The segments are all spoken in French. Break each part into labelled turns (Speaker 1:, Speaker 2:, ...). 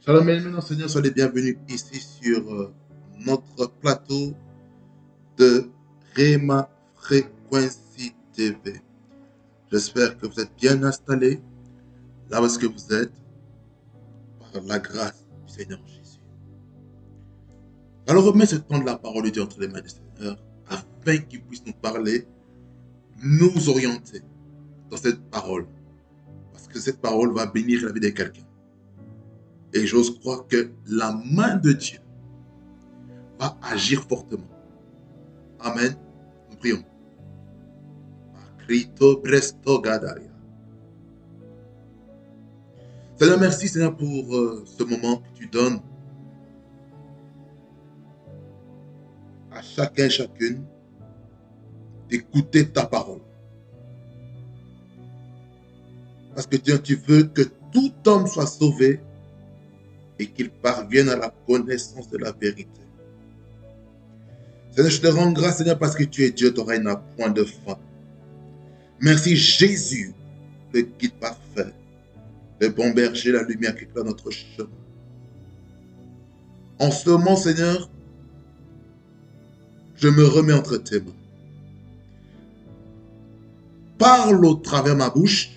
Speaker 1: Shalom, mesdames, Seigneur, soyez les bienvenus ici sur notre plateau de Rema Frequency TV. J'espère que vous êtes bien installés là où est-ce que vous êtes par la grâce du Seigneur Jésus. Alors remets ce temps de la parole de Dieu entre les mains du Seigneur afin qu'il puisse nous parler, nous orienter dans cette parole. Parce que cette parole va bénir la vie de quelqu'un. Et j'ose croire que la main de Dieu va agir fortement. Amen. Nous prions. Seigneur, merci Seigneur pour ce moment que tu donnes à chacun et chacune d'écouter ta parole. Parce que tu veux que tout homme soit sauvé et qu'il parvienne à la connaissance de la vérité. Seigneur, je te rends grâce, Seigneur, parce que tu es Dieu, ton règne n'a point de fin. Merci Jésus, le guide parfait, le bon berger, la lumière qui éclaire notre chemin. En ce moment, Seigneur, je me remets entre tes mains. Parle au travers ma bouche,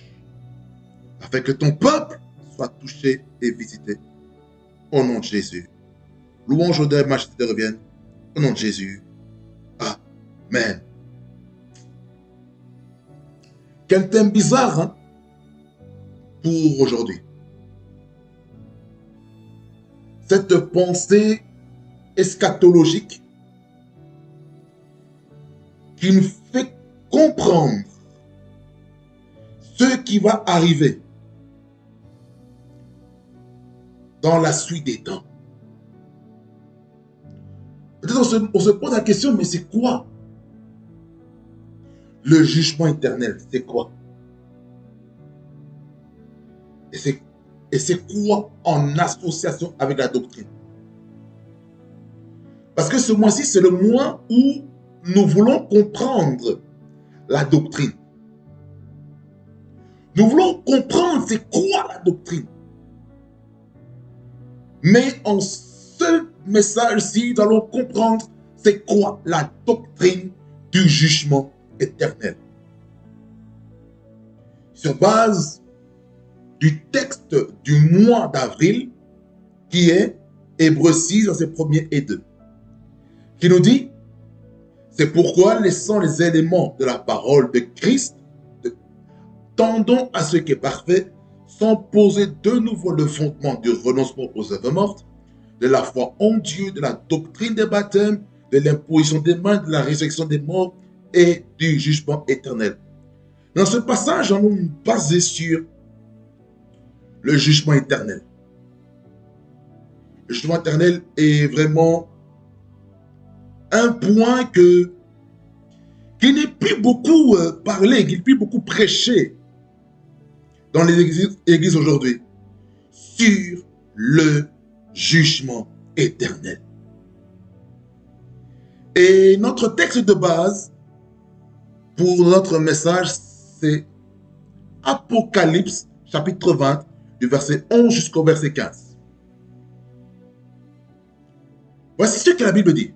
Speaker 1: afin que ton peuple soit touché et visité. Au nom de Jésus. Louange, honneur, majesté te reviennent. Au nom de Jésus. Amen. Quel thème bizarre, hein, pour aujourd'hui. Cette pensée eschatologique qui nous fait comprendre ce qui va arriver dans la suite des temps. Peut-être on se pose la question, mais c'est quoi le jugement éternel? C'est quoi? Et c'est quoi en association avec la doctrine? Parce que ce mois-ci, c'est le mois où nous voulons comprendre la doctrine. Nous voulons comprendre c'est quoi la doctrine. Mais en ce message-ci, nous allons comprendre c'est quoi la doctrine du jugement éternel. Sur base du texte du mois d'avril, qui est Hébreux 6, versets 1er et 2, qui nous dit, c'est pourquoi, laissant les éléments de la parole de Christ, tendons à ce qui est parfait, sans poser de nouveau le fondement du renoncement aux œuvres mortes, de la foi en Dieu, de la doctrine des baptêmes, de l'imposition des mains, de la résurrection des morts et du jugement éternel. Dans ce passage, nous allons nous baser sur le jugement éternel. Le jugement éternel est vraiment un point qui n'est plus beaucoup parlé, qui n'est plus beaucoup prêché dans les églises aujourd'hui sur le jugement éternel. Et notre texte de base pour notre message, c'est Apocalypse, chapitre 20, du verset 11 jusqu'au verset 15. Voici ce que la Bible dit.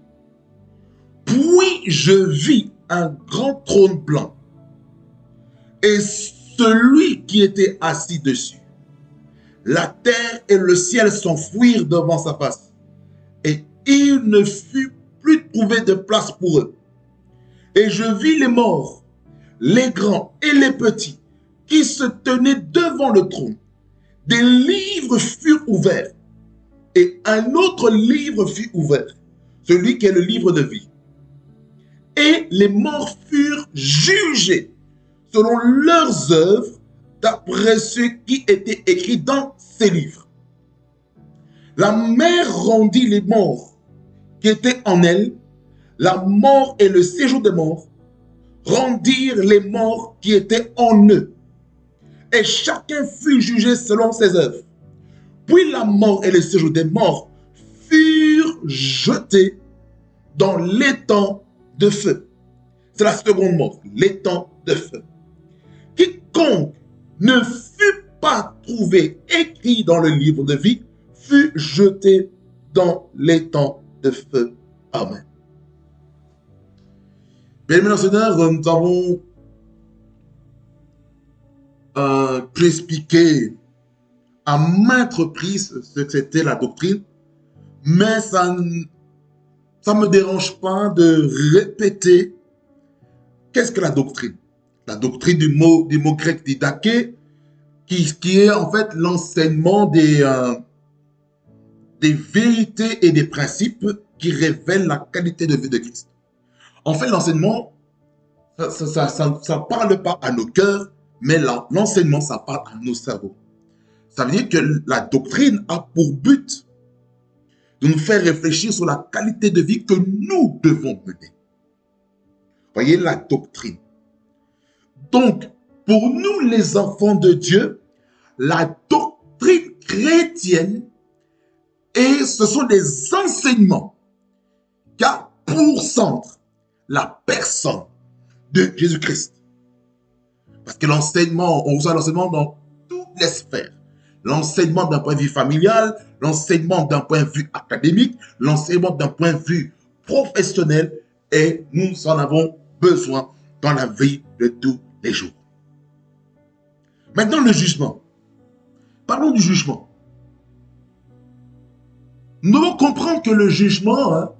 Speaker 1: Puis je vis un grand trône blanc et celui qui était assis dessus. La terre et le ciel s'enfuirent devant sa face et il ne fut plus trouvé de place pour eux. Et je vis les morts, les grands et les petits, qui se tenaient devant le trône. Des livres furent ouverts, et un autre livre fut ouvert, celui qui est le livre de vie. Et les morts furent jugés selon leurs œuvres, d'après ce qui était écrit dans ces livres. La mer rendit les morts qui étaient en elle, la mort et le séjour des morts rendirent les morts qui étaient en eux. Et chacun fut jugé selon ses œuvres. Puis la mort et le séjour des morts furent jetés dans l'étang de feu. C'est la seconde mort, l'étang de feu. Quiconque ne fut pas trouvé écrit dans le livre de vie fut jeté dans les temps de feu. Amen. Bien, mes seigneurs, nous avons pu expliquer à maintes reprises ce que c'était la doctrine, mais ça ne me dérange pas de répéter qu'est-ce que la doctrine. La doctrine du mot grec didaké, qui est en fait l'enseignement des vérités et des principes qui révèlent la qualité de vie de Christ. En fait, l'enseignement, ça ne parle pas à nos cœurs, mais l'enseignement, ça parle à nos cerveaux. Ça veut dire que la doctrine a pour but de nous faire réfléchir sur la qualité de vie que nous devons mener. Voyez la doctrine. Donc, pour nous les enfants de Dieu, la doctrine chrétienne, et ce sont des enseignements qui ont pour centre la personne de Jésus-Christ. Parce que l'enseignement, on reçoit l'enseignement dans toutes les sphères. L'enseignement d'un point de vue familial, l'enseignement d'un point de vue académique, l'enseignement d'un point de vue professionnel, et nous en avons besoin dans la vie de tous les jours. Maintenant, le jugement. Parlons du jugement. Nous devons comprendre que le jugement,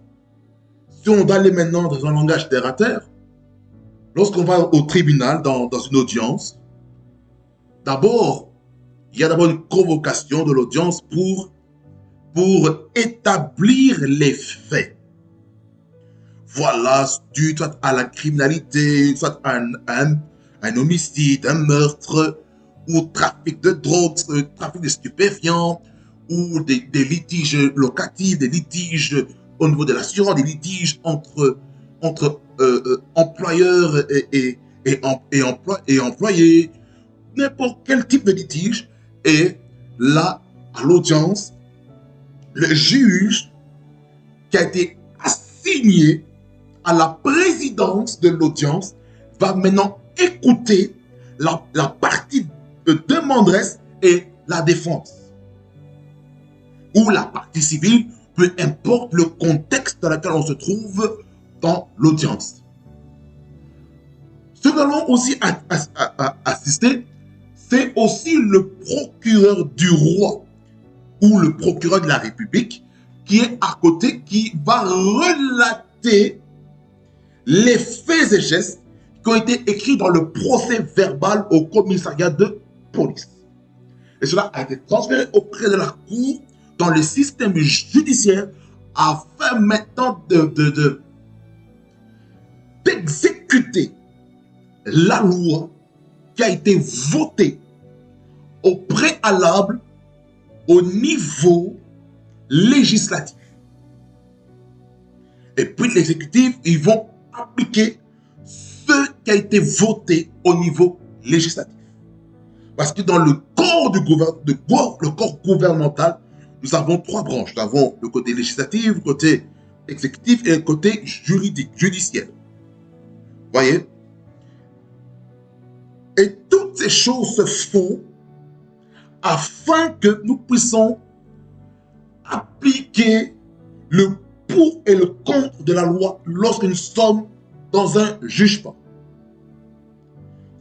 Speaker 1: si on doit aller maintenant dans un langage terre à terre, lorsqu'on va au tribunal, dans une audience, d'abord, il y a d'abord une convocation de l'audience pour établir les faits. Voilà, dû soit à la criminalité, soit à un homicide, un meurtre, ou trafic de drogue, trafic de stupéfiants, ou des litiges locatifs, des litiges au niveau de l'assurance, des litiges entre employeurs et employés, n'importe quel type de litige. Et là, à l'audience, le juge qui a été assigné à la présidence de l'audience va maintenant écouter la partie de demanderesse et la défense. Ou la partie civile, peu importe le contexte dans lequel on se trouve dans l'audience. Ce que nous allons aussi assister, c'est aussi le procureur du roi ou le procureur de la République qui est à côté, qui va relater les faits et gestes qui ont été écrits dans le procès verbal au commissariat de police. Et cela a été transféré auprès de la cour dans le système judiciaire afin maintenant d'exécuter la loi qui a été votée au préalable au niveau législatif. Et puis l'exécutif, ils vont appliquer ce qui a été voté au niveau législatif. Parce que dans le corps le corps gouvernemental, nous avons trois branches. Nous avons le côté législatif, le côté exécutif et le côté juridique, judiciaire. Voyez? Et toutes ces choses se font afin que nous puissions appliquer le pour et le contre de la loi lorsque nous sommes dans un jugement.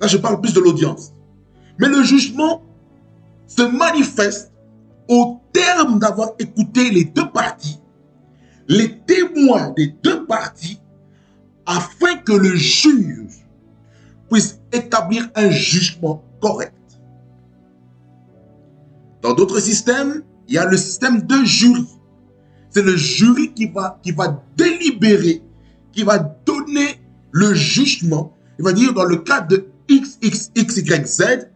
Speaker 1: Là, je parle plus de l'audience. Mais le jugement se manifeste au terme d'avoir écouté les deux parties, les témoins des deux parties, afin que le juge puisse établir un jugement correct. Dans d'autres systèmes, il y a le système de jury. C'est le jury qui va délibérer, qui va donner le jugement. Il va dire, dans le cas de X, Y, Z,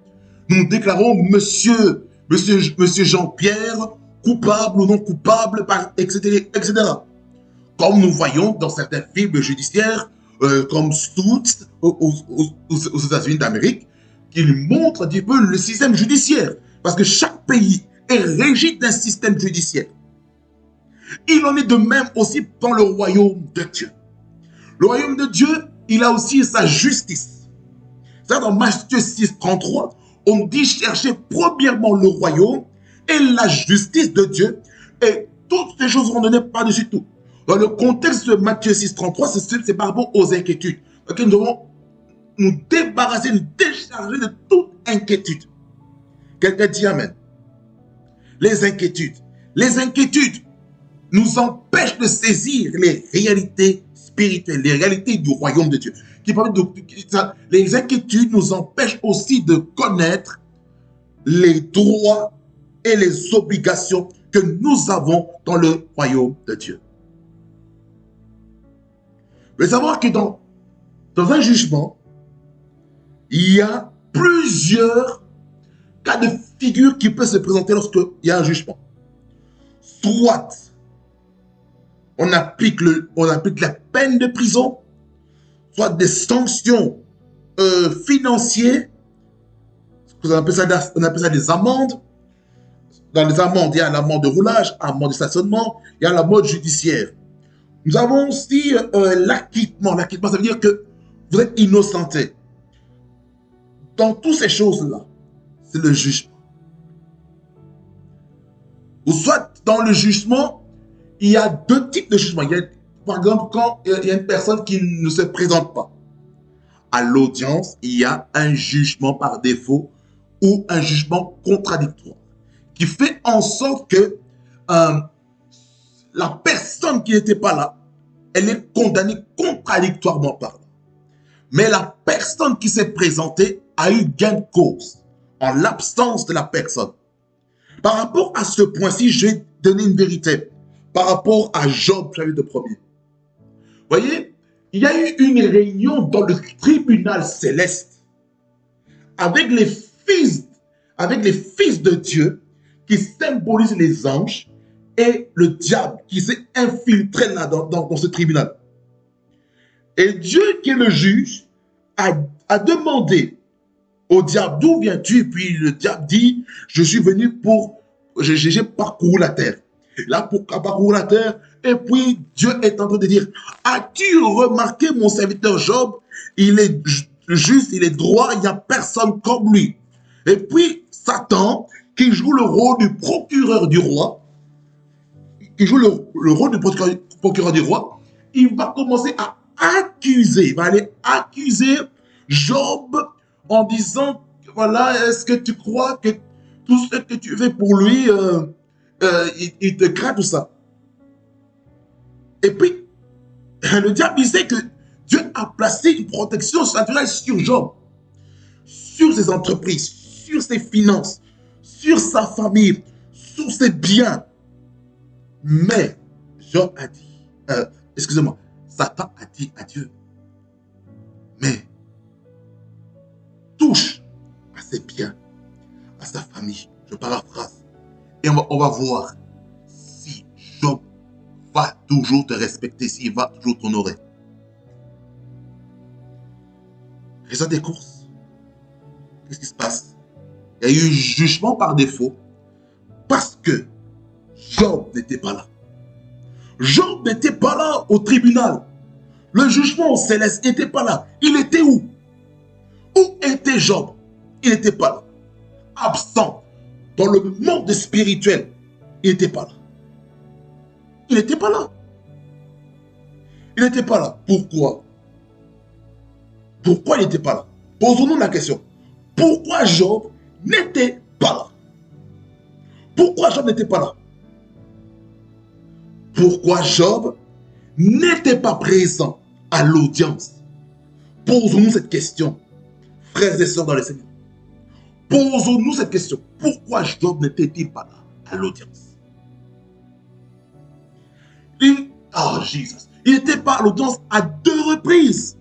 Speaker 1: nous déclarons monsieur Jean-Pierre coupable ou non coupable, etc., etc. Comme nous voyons dans certains films judiciaires, comme Suits aux États-Unis d'Amérique, qui montrent un petit peu le système judiciaire. Parce que chaque pays est régi d'un système judiciaire. Il en est de même aussi dans le royaume de Dieu. Le royaume de Dieu, il a aussi sa justice. C'est dans Matthieu 6, 33, on dit chercher premièrement le royaume et la justice de Dieu, et toutes ces choses seront données par-dessus tout. Dans le contexte de Matthieu 6, 33, c'est par rapport aux inquiétudes. Donc nous devons nous débarrasser, nous décharger de toute inquiétude. Quelqu'un dit Amen. Les inquiétudes. Les inquiétudes nous empêchent de saisir les réalités spirituelles, les réalités du royaume de Dieu. Les inquiétudes nous empêchent aussi de connaître les droits et les obligations que nous avons dans le royaume de Dieu. Vous devez savoir que dans un jugement, il y a plusieurs cas de figure qui peuvent se présenter lorsqu'il y a un jugement. Soit on applique la peine de prison, soit des sanctions financières, on appelle ça des amendes. Dans les amendes, il y a l'amende de roulage, l'amende de stationnement, il y a l'amende judiciaire. Nous avons aussi l'acquittement. L'acquittement, ça veut dire que vous êtes innocenté. Dans toutes ces choses-là, c'est le jugement. Ou soit dans le jugement, il y a deux types de jugement. Par exemple, quand il y a une personne qui ne se présente pas à l'audience, il y a un jugement par défaut ou un jugement contradictoire qui fait en sorte que la personne qui n'était pas là, elle est condamnée contradictoirement par là. Mais la personne qui s'est présentée a eu gain de cause en l'absence de la personne. Par rapport à ce point-ci, je vais donner une vérité. Par rapport à Job, chapitre 1er. Vous voyez, il y a eu une réunion dans le tribunal céleste avec les fils de Dieu qui symbolisent les anges et le diable qui s'est infiltré là dans ce tribunal. Et Dieu, qui est le juge, a demandé au diable, d'où viens-tu? Puis le diable dit, je suis venu j'ai parcouru la terre. Là, pour parcourir la terre, et puis Dieu est en train de dire, as-tu remarqué mon serviteur Job? Il est juste, il est droit, il n'y a personne comme lui. Et puis Satan, qui joue le rôle du procureur du roi, du roi, il va commencer à accuser, il va aller accuser Job en disant, voilà, est-ce que tu crois que tout ce que tu fais pour lui, il te craint tout ça. Et puis, le diable, il sait que Dieu a placé une protection naturelle sur Job, sur ses entreprises, sur ses finances, sur sa famille, sur ses biens. Mais Job a dit, excusez-moi, Satan a dit à Dieu, mais touche à ses biens, à sa famille. Je paraphrase. Et on va voir si Job va toujours te respecter, s'il va toujours t'honorer. Raison des courses. Qu'est-ce qui se passe? Il y a eu jugement par défaut parce que Job n'était pas là. Job n'était pas là au tribunal. Le jugement céleste n'était pas là. Il était où? Où était Job? Il n'était pas là. Absent. Dans le monde spirituel, il n'était pas là. Il n'était pas là. Il n'était pas là. Pourquoi? Pourquoi il n'était pas là? Posons-nous la question. Pourquoi Job n'était pas là? Pourquoi Job n'était pas là? Pourquoi Job n'était pas présent à l'audience? Posons-nous cette question, frères et sœurs dans le Seigneur. Posons-nous cette question. Pourquoi Job n'était-il pas là à l'audience? Jésus. Il n'était pas à l'audience à 2 reprises.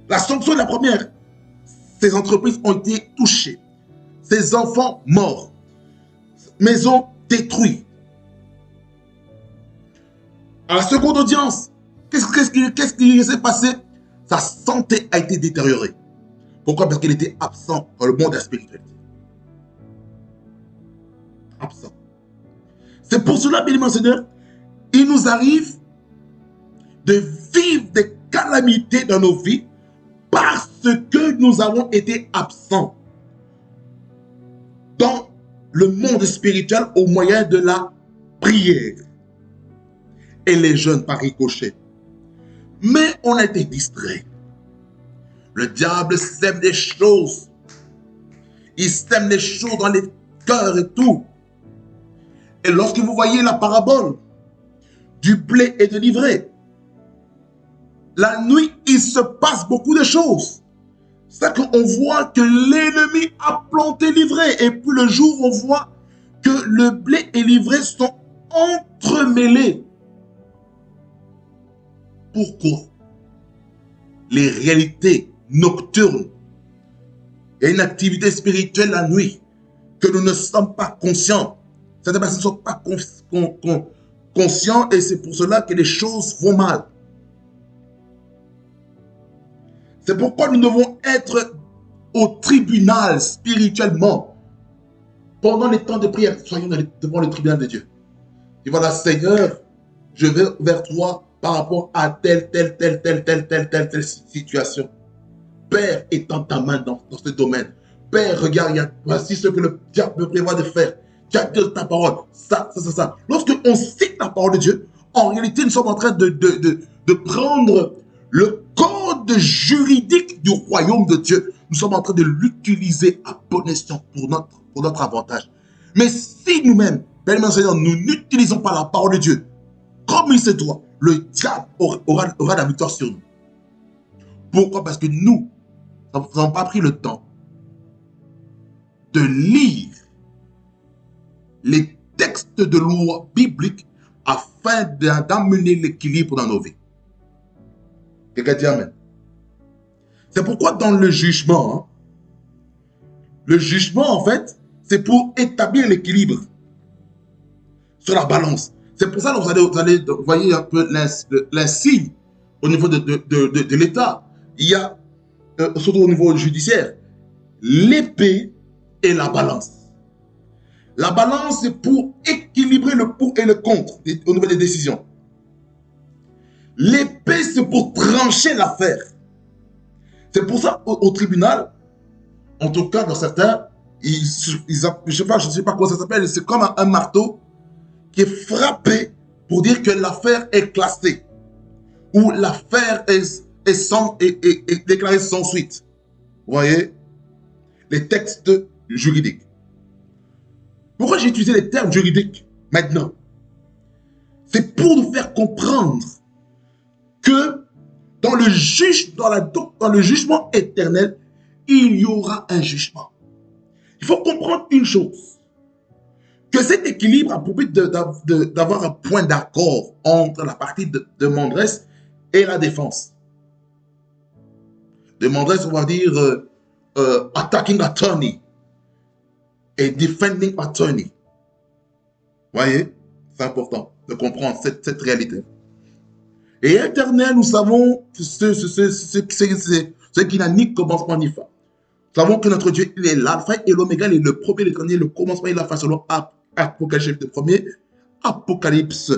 Speaker 1: La sanction de la première, ses entreprises ont été touchées. Ses enfants morts. Maison détruite. À la seconde audience, qu'est-ce qui s'est passé? Sa santé a été détériorée. Pourquoi? Parce qu'il était absent dans le monde de la spiritualité. Absent. C'est pour cela, bien aimé Seigneur, il nous arrive de vivre des calamités dans nos vies parce que nous avons été absents dans le monde spirituel au moyen de la prière. Et les jeunes par ricochet. Mais on a été distrait. Le diable sème des choses. Il sème des choses dans les cœurs et tout. Et lorsque vous voyez la parabole du blé et de l'ivraie, la nuit, il se passe beaucoup de choses. C'est qu'on voit que l'ennemi a planté l'ivraie. Et puis le jour, on voit que le blé et l'ivraie sont entremêlés. Pourquoi? Les réalités nocturnes. Il y a une activité spirituelle la nuit que nous ne sommes pas conscients. Certaines personnes ne sont pas conscients et c'est pour cela que les choses vont mal. C'est pourquoi nous devons être au tribunal spirituellement. Pendant les temps de prière, soyons devant le tribunal de Dieu. Et voilà, Seigneur, je vais vers toi par rapport à telle situation. Père, étends ta main dans ce domaine. Père, regarde, voici ce que le diable prévoit de faire. Tu as dit ta parole, ça. Lorsque on cite la parole de Dieu, en réalité, nous sommes en train de prendre le code juridique du royaume de Dieu. Nous sommes en train de l'utiliser à bon escient pour notre avantage. Mais si nous-mêmes, bien Seigneur, nous n'utilisons pas la parole de Dieu comme il se doit, le diable aura la victoire sur nous. Pourquoi? Parce que nous n'avons pas pris le temps de lire les textes de loi bibliques afin d'amener l'équilibre dans nos vies. Quelqu'un dit Amen. C'est pourquoi dans le jugement, en fait, c'est pour établir l'équilibre sur la balance. C'est pour ça que vous allez voyez un peu l'insigne au niveau de l'État. Il y a, surtout au niveau judiciaire, l'épée et la balance. La balance, c'est pour équilibrer le pour et le contre au niveau des décisions. L'épée, c'est pour trancher l'affaire. C'est pour ça, au tribunal, en tout cas, dans certains, je ne sais pas quoi ça s'appelle, c'est comme un marteau qui est frappé pour dire que l'affaire est classée ou l'affaire est déclarée sans suite. Vous voyez? Les textes juridiques. Pourquoi j'ai utilisé les termes juridiques maintenant? C'est pour nous faire comprendre que dans le jugement éternel, il y aura un jugement. Il faut comprendre une chose, que cet équilibre a pour but d'avoir un point d'accord entre la partie de demandresse et la défense. Demandresse, on va dire attacking attorney et defending attorney. Vous voyez, c'est important de comprendre cette réalité. Et éternel, nous savons ce qui n'a ni commencement ni fin. Nous savons que notre Dieu, il est l'alpha et l'oméga, il est le premier, le dernier, le commencement et la fin selon Apocalypse chapitre 1er, Apocalypse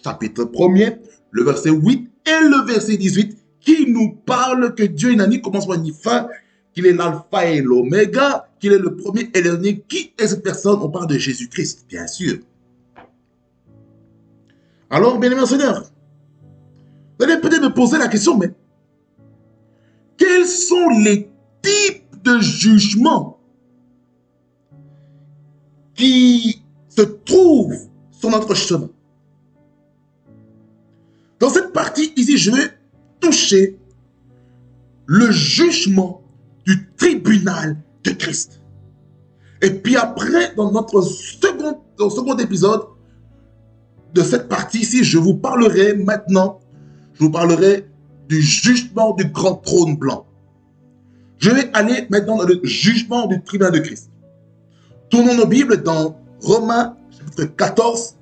Speaker 1: chapitre 1er, le verset 8 et le verset 18, qui nous parle que Dieu n'a ni commencement ni fin, qu'il est l'alpha et l'oméga, qu'il est le premier et le dernier. Qui est cette personne? On parle de Jésus-Christ, bien sûr. Alors, bien-aimés Seigneur, vous allez peut-être me poser la question, mais quels sont les types de jugements qui se trouvent sur notre chemin? Dans cette partie ici, je vais toucher le jugement du tribunal de Christ. Et puis après, dans notre second épisode de cette partie ici, je vous parlerai du jugement du grand trône blanc. Je vais aller maintenant dans le jugement du tribunal de Christ. Tournons nos Bibles dans Romains chapitre 14,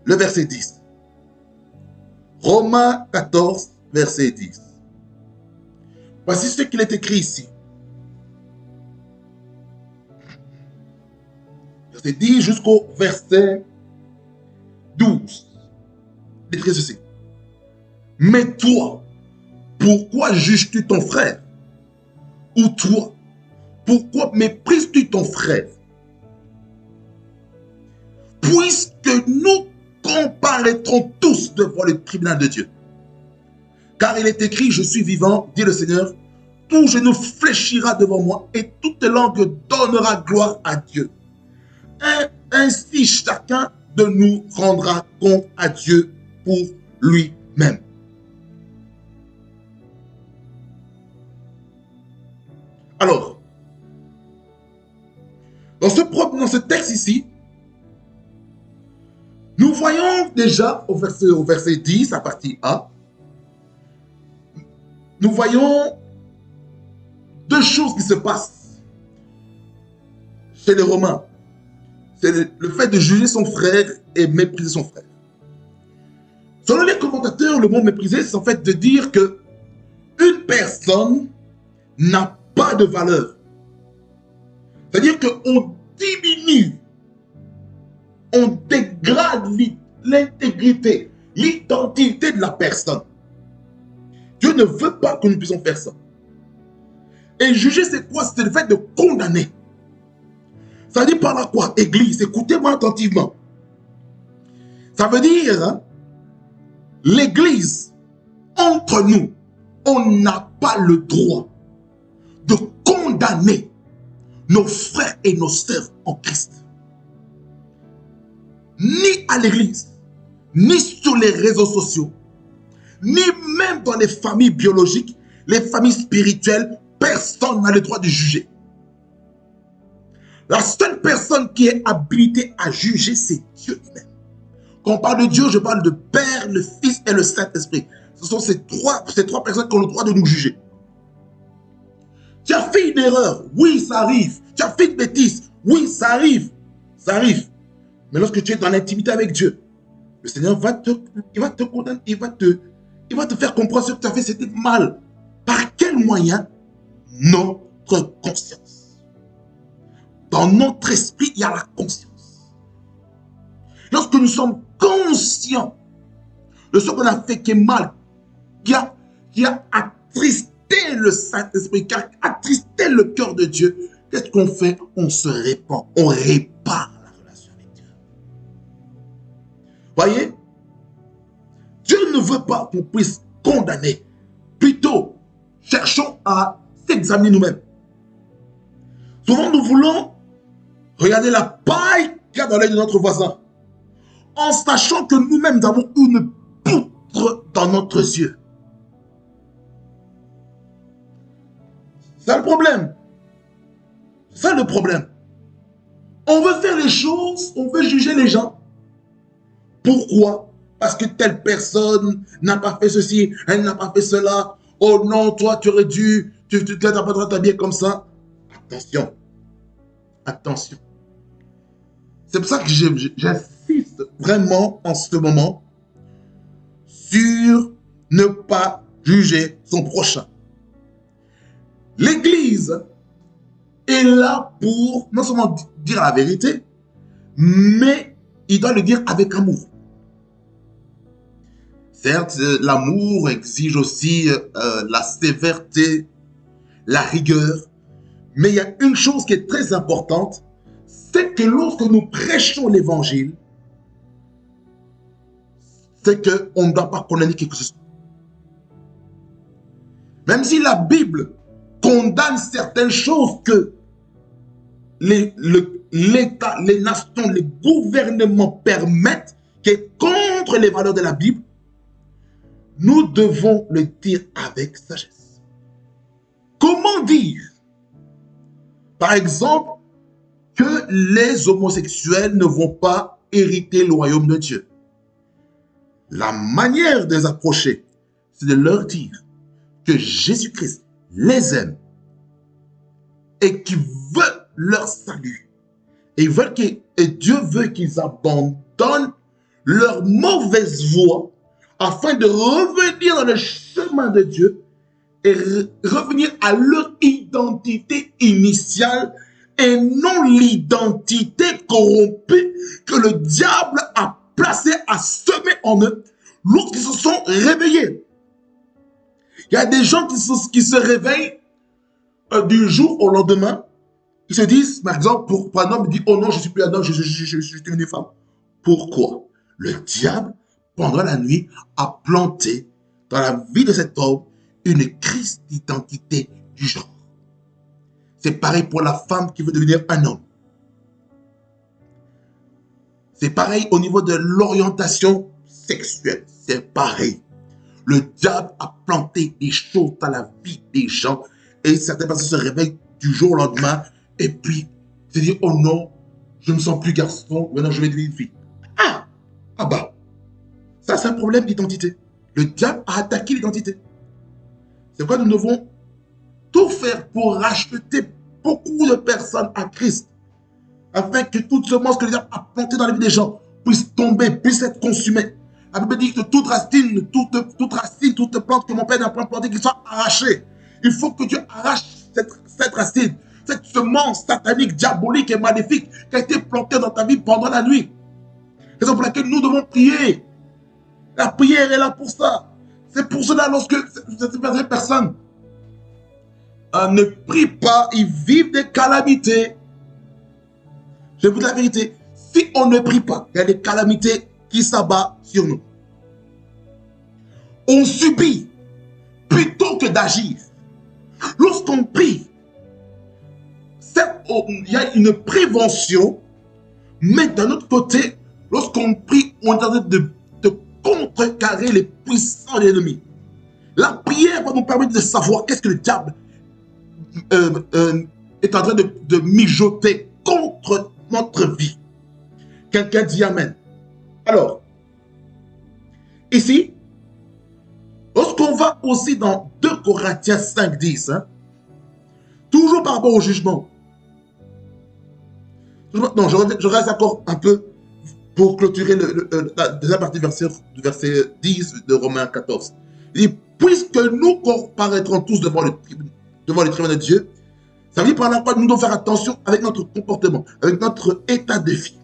Speaker 1: le verset 10. Romains 14, verset 10. Voici ce qu'il est écrit ici. Verset 10 jusqu'au verset 12. Il est écrit ceci. Mais toi, pourquoi juges-tu ton frère? Ou toi, pourquoi méprises-tu ton frère? puisque nous comparaîtrons tous devant le tribunal de Dieu. Car il est écrit, je suis vivant, dit le Seigneur, tout genou fléchira devant moi et toute langue donnera gloire à Dieu. Ainsi chacun de nous rendra compte à Dieu pour lui-même. Alors, dans ce texte ici, nous voyons déjà au verset 10, à partir A, nous voyons deux choses qui se passent chez les Romains. C'est le fait de juger son frère et mépriser son frère. Selon les commentateurs, le mot mépriser, c'est en fait de dire que une personne n'a pas de valeur. C'est-à-dire qu'on diminue, on dégrade l'intégrité, l'identité de la personne. Dieu ne veut pas que nous puissions faire ça. Et juger, c'est quoi? C'est le fait de condamner. Ça veut dire par là quoi? Église, écoutez-moi attentivement. Ça veut dire, hein, l'église, entre nous, on n'a pas le droit de condamner nos frères et nos sœurs en Christ. Ni à l'église, ni sur les réseaux sociaux, ni même dans les familles biologiques, les familles spirituelles, personne n'a le droit de juger. La seule personne qui est habilitée à juger, c'est Dieu lui-même. Quand on parle de Dieu, je parle de Père, le Fils et le Saint-Esprit. Ce sont ces trois personnes qui ont le droit de nous juger. Tu as fait une erreur, oui, ça arrive. Tu as fait une bêtise, oui, ça arrive. Ça arrive. Mais lorsque tu es dans l'intimité avec Dieu, le Seigneur va te condamner, il va te faire comprendre ce que tu as fait, c'était mal. Par quel moyen? Notre conscience. Dans notre esprit, il y a la conscience. Lorsque nous sommes conscients de ce qu'on a fait qui est mal, qui a attristé le Saint-Esprit, qui a attristé le cœur de Dieu, qu'est-ce qu'on fait? On se répand, on répare la relation avec Dieu. Voyez? Dieu ne veut pas qu'on puisse condamner. Plutôt, cherchons à s'examiner nous-mêmes. Souvent, nous voulons regarder la paille qu'il y a dans l'œil de notre voisin, en sachant que nous-mêmes avons une poutre dans notre yeux. C'est ça le problème. C'est ça le problème. On veut faire les choses, on veut juger les gens. Pourquoi? Parce que telle personne n'a pas fait ceci, elle n'a pas fait cela. Oh non, toi, tu aurais dû, tu n'as pas le droit de t'habiller comme ça. Attention. Attention. C'est pour ça que j'insiste vraiment en ce moment sur ne pas juger son prochain. L'Église est là pour non seulement dire la vérité, mais il doit le dire avec amour. Certes, l'amour exige aussi la sévérité, la rigueur, mais il y a une chose qui est très importante, c'est que lorsque nous prêchons l'évangile, c'est qu'on ne doit pas condamner quelque chose. Même si la Bible condamne certaines choses que l'État, les nations, les gouvernements permettent, qui est contre les valeurs de la Bible, nous devons le dire avec sagesse. Comment dire, par exemple, que les homosexuels ne vont pas hériter le royaume de Dieu? La manière de les approcher, c'est de leur dire que Jésus-Christ les aime et qu'il veut leur salut. Et Dieu veut qu'ils abandonnent leur mauvaise voie afin de revenir dans le chemin de Dieu et revenir à leur identité initiale et non l'identité corrompue que le diable a placée, a semée en eux lorsqu'ils se sont réveillés. Il y a des gens qui se réveillent du jour au lendemain. Ils se disent, par exemple, pour un homme, il dit, oh non, je ne suis plus un homme, je suis une femme. Pourquoi? Le diable, pendant la nuit, a planté dans la vie de cet homme une crise d'identité du genre. C'est pareil pour la femme qui veut devenir un homme. C'est pareil au niveau de l'orientation sexuelle. C'est pareil. Le diable a planté des choses dans la vie des gens et certaines personnes se réveillent du jour au lendemain et puis se disent, oh non, je ne me sens plus garçon, maintenant je vais devenir une fille. Ah bah, ça c'est un problème d'identité. Le diable a attaqué l'identité. C'est pourquoi nous devons tout faire pour racheter beaucoup de personnes à Christ, afin que toute semence que le diable a plantée dans la vie des gens puisse tomber, puisse être consumée. La Bible dit que toute racine, toute plante que mon père n'a pas plantée, qu'il soit arrachée. Il faut que Dieu arrache cette racine, cette semence satanique, diabolique et maléfique qui a été plantée dans ta vie pendant la nuit. C'est pour laquelle nous devons prier. La prière est là pour ça. C'est pour cela, lorsque ces personnes ne prient pas, ils vivent des calamités. Je vous dis la vérité, si on ne prie pas, il y a des calamités qui s'abattent sur nous. On subit plutôt que d'agir. Lorsqu'on prie, il y a une prévention, mais d'un autre côté, lorsqu'on prie, on est en train de contrecarrer les puissants de l'ennemi. La prière va nous permettre de savoir qu'est-ce que le diable est en train de mijoter contre notre vie. Quelqu'un dit Amen. Alors, ici, lorsqu'on va aussi dans 2 Corinthiens 5:10, toujours par rapport au jugement. Non, je reste encore un peu pour clôturer la deuxième partie du verset 10 de Romains 14. Il dit, puisque nous comparaîtrons tous devant le tribunal de Dieu, ça veut dire par la quoi nous devons faire attention avec notre comportement, avec notre état de vie.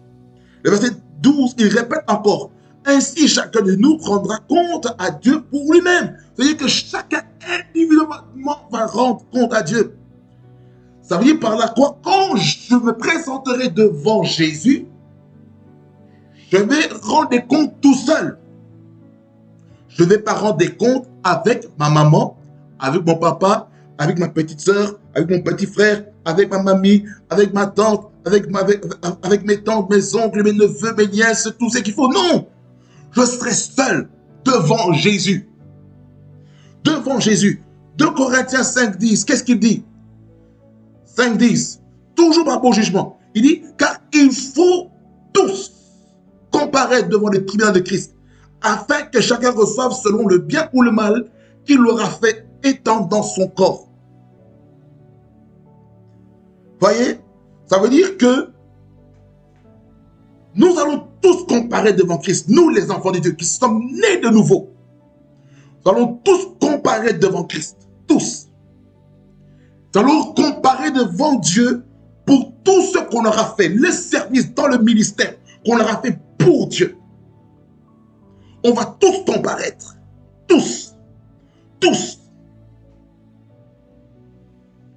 Speaker 1: Le verset 12, il répète encore, ainsi chacun de nous rendra compte à Dieu pour lui-même. C'est-à-dire que chacun individuellement va rendre compte à Dieu. Ça veut dire par là quoi, quand je me présenterai devant Jésus, je vais rendre des comptes tout seul. Je ne vais pas rendre des comptes avec ma maman, avec mon papa, avec ma petite soeur, avec mon petit frère, avec ma mamie, avec ma tante, avec mes tantes, mes oncles, mes neveux, mes nièces, tout ce qu'il faut. Non! Je serai seul devant Jésus. Devant Jésus. 2 Corinthiens 5:10, qu'est-ce qu'il dit? 5:10, toujours par rapport au jugement. Il dit, car il faut tous comparaître devant le tribunal de Christ, afin que chacun reçoive selon le bien ou le mal qu'il aura fait étant dans son corps. Voyez, ça veut dire que nous allons tous comparaître devant Christ, nous les enfants de Dieu qui sommes nés de nouveau. Nous allons tous comparaître devant Christ, tous. Nous allons comparer devant Dieu pour tout ce qu'on aura fait, le service dans le ministère qu'on aura fait pour Dieu. On va tous comparaître. Tous. Tous.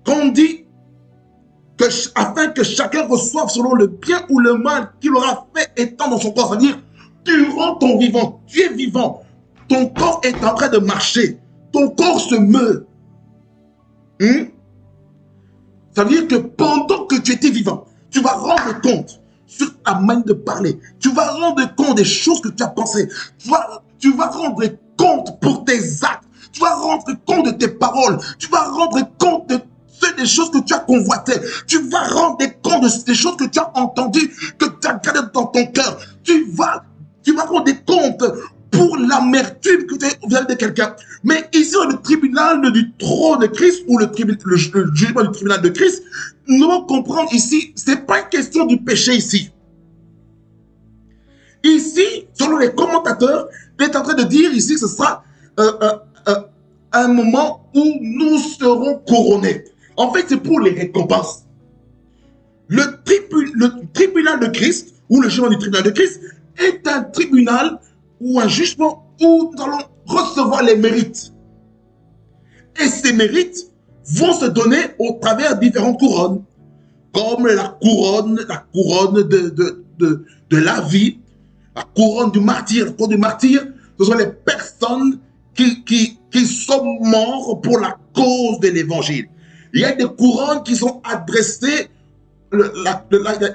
Speaker 1: Quand on dit que, afin que chacun reçoive selon le bien ou le mal qu'il aura fait étant dans son corps, c'est-à-dire durant ton vivant, tu es vivant, ton corps est en train de marcher, ton corps se meut. Ça veut dire que pendant que tu étais vivant, tu vas rendre compte sur ta manière de parler. Tu vas rendre compte des choses que tu as pensées. Tu vas rendre compte pour tes actes. Tu vas rendre compte de tes paroles. Tu vas rendre compte des choses que tu as convoitées. Tu vas rendre compte des choses que tu as entendues, que tu as gardées dans ton cœur. Tu vas rendre compte pour l'amertume que tu as vis-à-vis de quelqu'un. Mais ici, dans le tribunal du trône de Christ, ou le jugement du tribunal de Christ, nous devons comprendre ici, ce n'est pas une question du péché ici. Ici, selon les commentateurs, il est en train de dire ici que ce sera un moment où nous serons couronnés. En fait, c'est pour les récompenses. Le tribunal de Christ, ou le jugement du tribunal de Christ, est un tribunal ou un jugement où nous allons recevoir les mérites. Et ces mérites vont se donner au travers de différentes couronnes, comme la couronne de la vie, La couronne du martyr, la couronne du martyr, ce sont les personnes qui sont morts pour la cause de l'évangile. Il y a des couronnes qui sont adressées, il y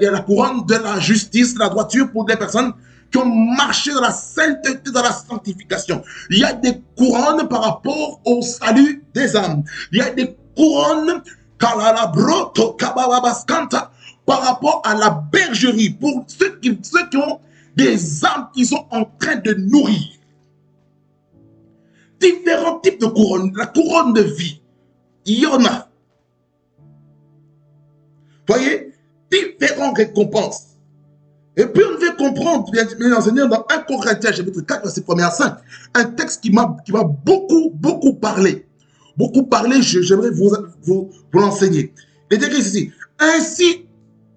Speaker 1: a la couronne de la justice, de la droiture pour des personnes qui ont marché dans la sainteté, dans la sanctification. Il y a des couronnes par rapport au salut des âmes. Il y a des couronnes par rapport à la bergerie, pour ceux qui ont des âmes qui sont en train de nourrir. Différents types de couronnes. La couronne de vie, il y en a. Voyez, différentes récompenses. Et puis on devait comprendre, bien enseigné dans 1 Corinthiens, chapitre 4, verset 1 à 5, un texte qui m'a beaucoup parlé. Beaucoup parlé, j'aimerais vous l'enseigner. Il est écrit ici, ainsi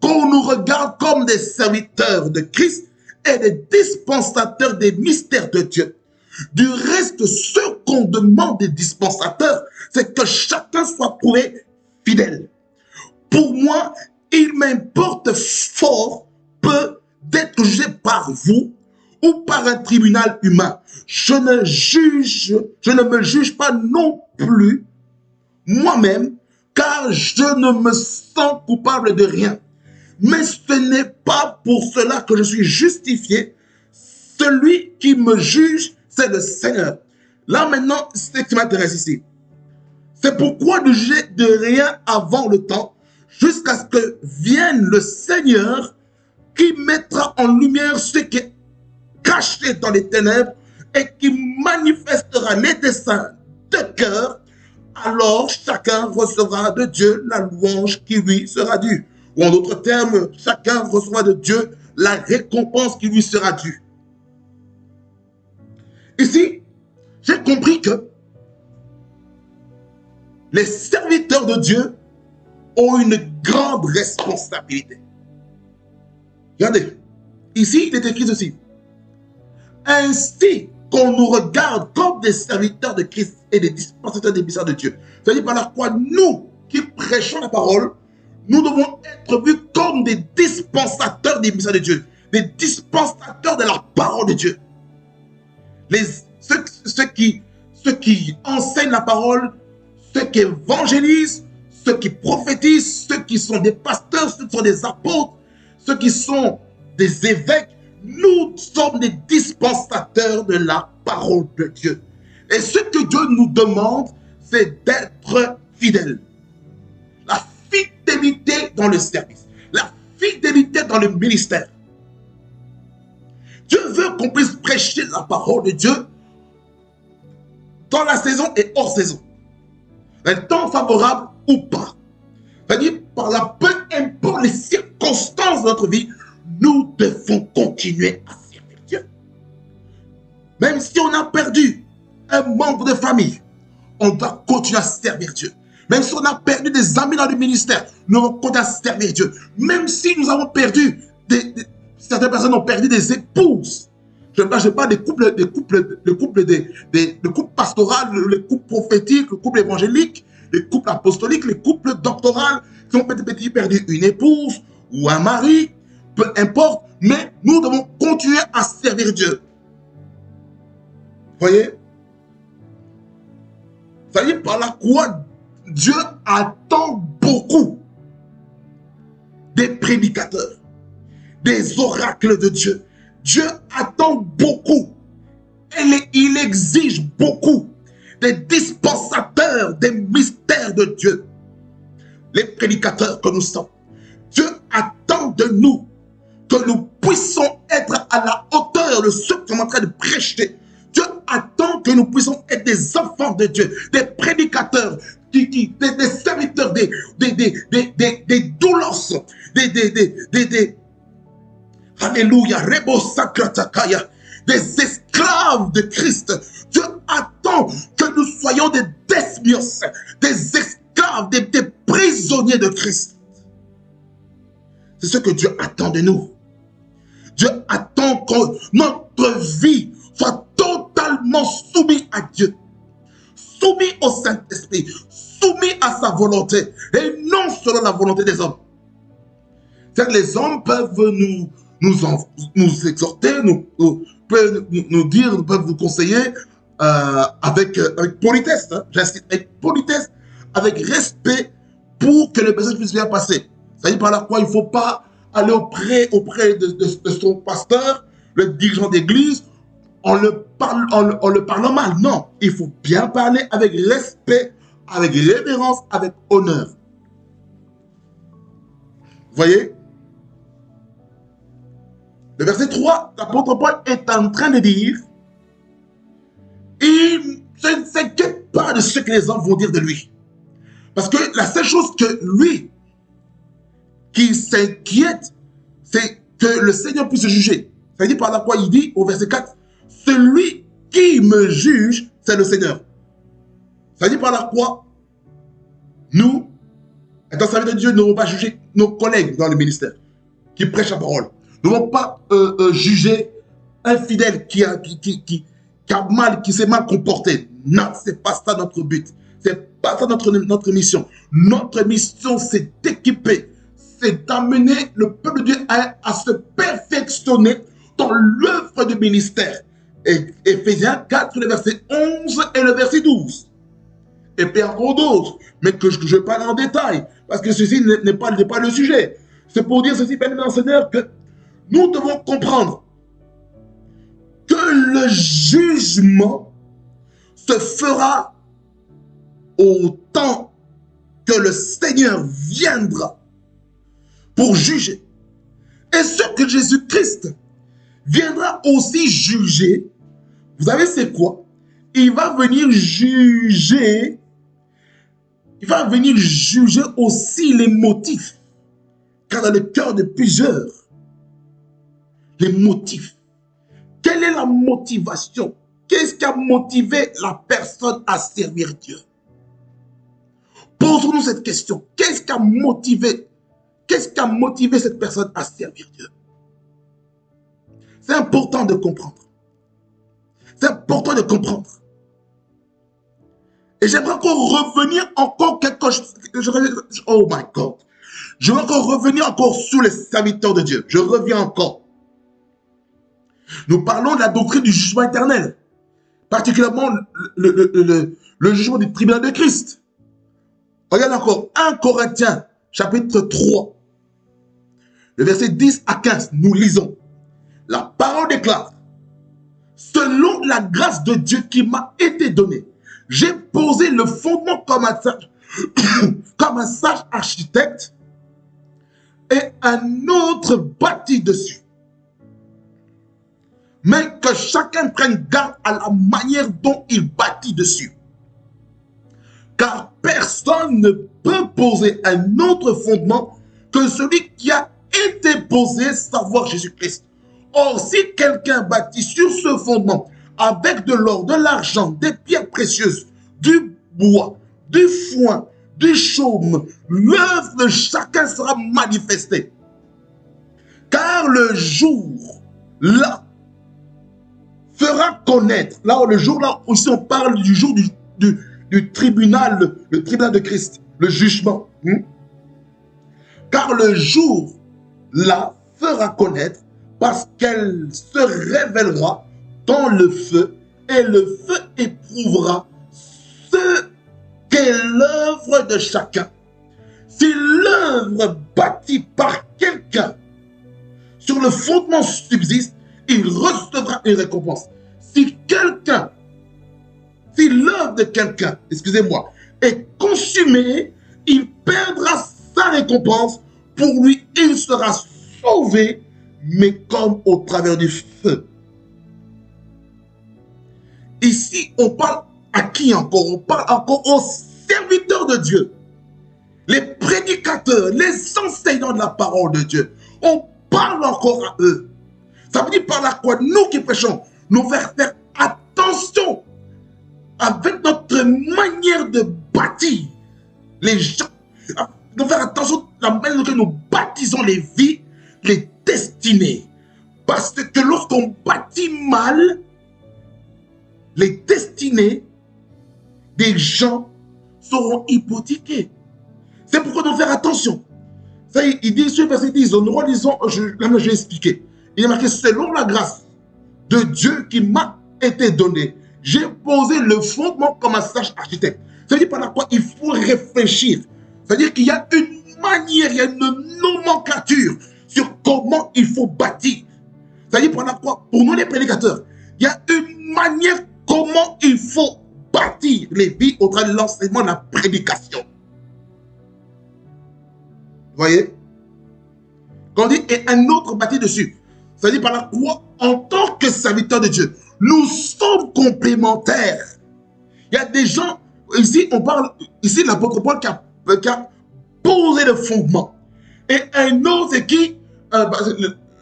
Speaker 1: qu'on nous regarde comme des serviteurs de Christ et des dispensateurs des mystères de Dieu. Du reste, ce qu'on demande des dispensateurs, c'est que chacun soit trouvé fidèle. Pour moi, il m'importe fort peu d'être jugé par vous ou par un tribunal humain. Je ne me juge pas non plus moi-même, car je ne me sens coupable de rien. Mais ce n'est pas pour cela que je suis justifié. Celui qui me juge, c'est le Seigneur. Là maintenant, c'est ce qui m'intéresse ici. C'est pourquoi ne juger de rien avant le temps, jusqu'à ce que vienne le Seigneur qui mettra en lumière ce qui est caché dans les ténèbres et qui manifestera les desseins de cœur. Alors chacun recevra de Dieu la louange qui lui sera due. Ou en d'autres termes, chacun recevra de Dieu la récompense qui lui sera due. Ici, j'ai compris que les serviteurs de Dieu ont une grande responsabilité. Regardez, ici, il est écrit ceci. Ainsi qu'on nous regarde comme des serviteurs de Christ et des dispensateurs des mystères de Dieu. C'est-à-dire par la quoi nous, qui prêchons la parole, nous devons être vus comme des dispensateurs des mystères de Dieu, des dispensateurs de la parole de Dieu. Ceux qui enseignent la parole, ceux qui évangélisent, ceux qui prophétisent, ceux qui sont des pasteurs, ceux qui sont des apôtres, ceux qui sont des évêques, nous sommes des dispensateurs de la parole de Dieu. Et ce que Dieu nous demande, c'est d'être fidèles. La fidélité dans le service, la fidélité dans le ministère. Dieu veut qu'on puisse prêcher la parole de Dieu dans la saison et hors saison. Un temps favorable ou pas. C'est-à-dire, par là, peu importe les circonstances de notre vie, nous devons continuer à servir Dieu. Même si on a perdu un membre de famille, on doit continuer à servir Dieu. Même si on a perdu des amis dans le ministère, nous devons continuer à servir Dieu. Même si nous avons perdu, certaines personnes ont perdu des épouses. Je parle des couples, pastoraux, les couples prophétiques, les couples évangéliques, les couples apostoliques, les couples doctoraux qui ont peut-être perdu une épouse ou un mari, peu importe, mais nous devons continuer à servir Dieu. Voyez? Ça veut dire par là quoi Dieu attend beaucoup des prédicateurs, des oracles de Dieu. Dieu attend beaucoup. Il exige beaucoup des dispensateurs des mystères de Dieu. Les prédicateurs que nous sommes. Dieu attend de nous que nous puissions être à la hauteur de ce que nous sommes en train de prêcher. Dieu attend que nous puissions être des enfants de Dieu, des prédicateurs, des serviteurs, des doulos, alléluia, des esclaves de Christ. Dieu attend que nous soyons des desmios, des esclaves, des prisonniers de Christ. C'est ce que Dieu attend de nous. Dieu attend que notre vie soit totalement soumise à Dieu, soumise au Saint-Esprit, soumise à sa volonté et non selon la volonté des hommes. C'est-à-dire que les hommes peuvent nous exhorter, peut nous dire, peut vous conseiller avec politesse, hein, j'insiste, avec politesse, avec respect pour que le message puisse bien passer. C'est-à-dire par là quoi il ne faut pas aller auprès de son pasteur, le dirigeant d'église, en le parlant mal. Non, il faut bien parler avec respect, avec révérence, avec honneur. Vous voyez? Le verset 3, l'apôtre Paul est en train de dire, il ne s'inquiète pas de ce que les hommes vont dire de lui. Parce que la seule chose que lui, qui s'inquiète, c'est que le Seigneur puisse juger. C'est-à-dire par là quoi il dit au verset 4, celui qui me juge, c'est le Seigneur. C'est-à-dire par là quoi nous, étant serviteurs de Dieu, ne devons pas juger nos collègues dans le ministère qui prêchent la parole. Nous ne devons pas juger un fidèle qui s'est mal comporté. Non, ce n'est pas ça notre but. Ce n'est pas ça notre mission. Notre mission, c'est d'équiper, c'est d'amener le peuple de Dieu à se perfectionner dans l'œuvre du ministère. Et Éphésiens 4, le verset 11 et le verset 12. Et puis encore d'autres, mais que je parle en détail, parce que ceci n'est pas le sujet. C'est pour dire ceci, bien aimé Seigneur, que nous devons comprendre que le jugement se fera au temps que le Seigneur viendra pour juger. Et ce que Jésus-Christ viendra aussi juger, vous savez c'est quoi? Il va venir juger aussi les motifs. Car dans le cœur de plusieurs, les motifs. Quelle est la motivation? Qu'est-ce qui a motivé la personne à servir Dieu? Posons-nous cette question. Qu'est-ce qui a motivé cette personne à servir Dieu? C'est important de comprendre. C'est important de comprendre. Et j'aimerais encore revenir quelque chose. Oh my God. Je vais encore revenir sur les serviteurs de Dieu. Je reviens encore. Nous parlons de la doctrine du jugement éternel. Particulièrement le jugement du tribunal de Christ. Regarde encore 1 Corinthiens chapitre 3. Le verset 10 à 15. Nous lisons. La parole déclare. Selon la grâce de Dieu qui m'a été donnée, j'ai posé le fondement comme un sage architecte et un autre bâti dessus. Mais que chacun prenne garde à la manière dont il bâtit dessus. Car personne ne peut poser un autre fondement que celui qui a été posé, savoir Jésus-Christ. Or, si quelqu'un bâtit sur ce fondement avec de l'or, de l'argent, des pierres précieuses, du bois, du foin, du chaume, l'œuvre de chacun sera manifestée. Car le jour là fera connaître, là le jour là aussi on parle du jour du tribunal, le tribunal de Christ, le jugement. Car le jour là fera connaître parce qu'elle se révélera dans le feu et le feu éprouvera ce qu'est l'œuvre de chacun. Si l'œuvre bâtie par quelqu'un sur le fondement subsiste, il recevra une récompense. Si l'œuvre de quelqu'un, excusez-moi, est consumée, il perdra sa récompense. Pour lui, il sera sauvé, mais comme au travers du feu. Ici, on parle à qui encore? On parle encore aux serviteurs de Dieu, les prédicateurs, les enseignants de la parole de Dieu. On parle encore à eux. Ça veut dire par là quoi? Nous qui prêchons, nous faire attention avec notre manière de bâtir les gens. Nous faire attention à la manière dont nous baptisons les vies, les destinées. Parce que lorsqu'on bâtit mal, les destinées des gens seront hypothéquées. C'est pourquoi nous faire attention. Ça, il dit sur le verset 10, nous relisons, je vais expliquer. Il est marqué, selon la grâce de Dieu qui m'a été donnée, j'ai posé le fondement comme un sage architecte. Ça veut dire par quoi il faut réfléchir. C'est-à-dire qu'il y a une manière, il y a une nomenclature sur comment il faut bâtir. C'est-à-dire par quoi, pour nous les prédicateurs, il y a une manière comment il faut bâtir les vies au travers de l'enseignement de la prédication. Vous voyez? Quand on dit et un autre bâti dessus, c'est-à-dire par la quoi, en tant que serviteur de Dieu, nous sommes complémentaires. Il y a des gens, ici on parle, ici l'apôtre Paul qui a posé le fondement. Et un autre, c'est qui?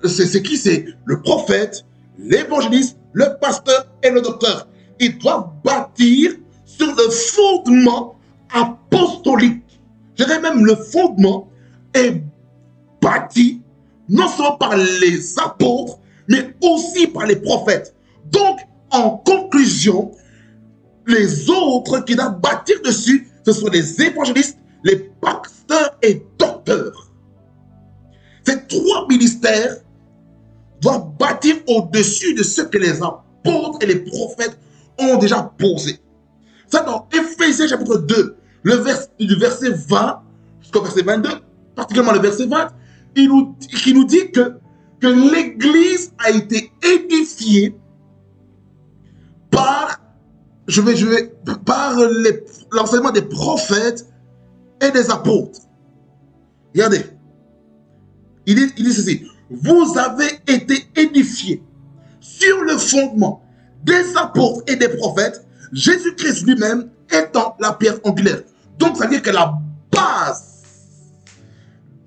Speaker 1: C'est qui? C'est le prophète, l'évangéliste, le pasteur et le docteur. Ils doivent bâtir sur le fondement apostolique. Je dirais même le fondement est bâti non seulement par les apôtres, mais aussi par les prophètes. Donc, en conclusion, les autres qui doivent bâtir dessus, ce sont les évangélistes, les pasteurs et docteurs. Ces trois ministères doivent bâtir au-dessus de ce que les apôtres et les prophètes ont déjà posé. Ça, dans Éphésiens chapitre 2, du verset 20 jusqu'au verset 22, particulièrement le verset 20, qui nous dit que l'Église a été édifiée par, par l'enseignement des prophètes et des apôtres. Regardez, il dit ceci, vous avez été édifiés sur le fondement des apôtres et des prophètes, Jésus-Christ lui-même étant la pierre angulaire. Donc, ça veut dire que la base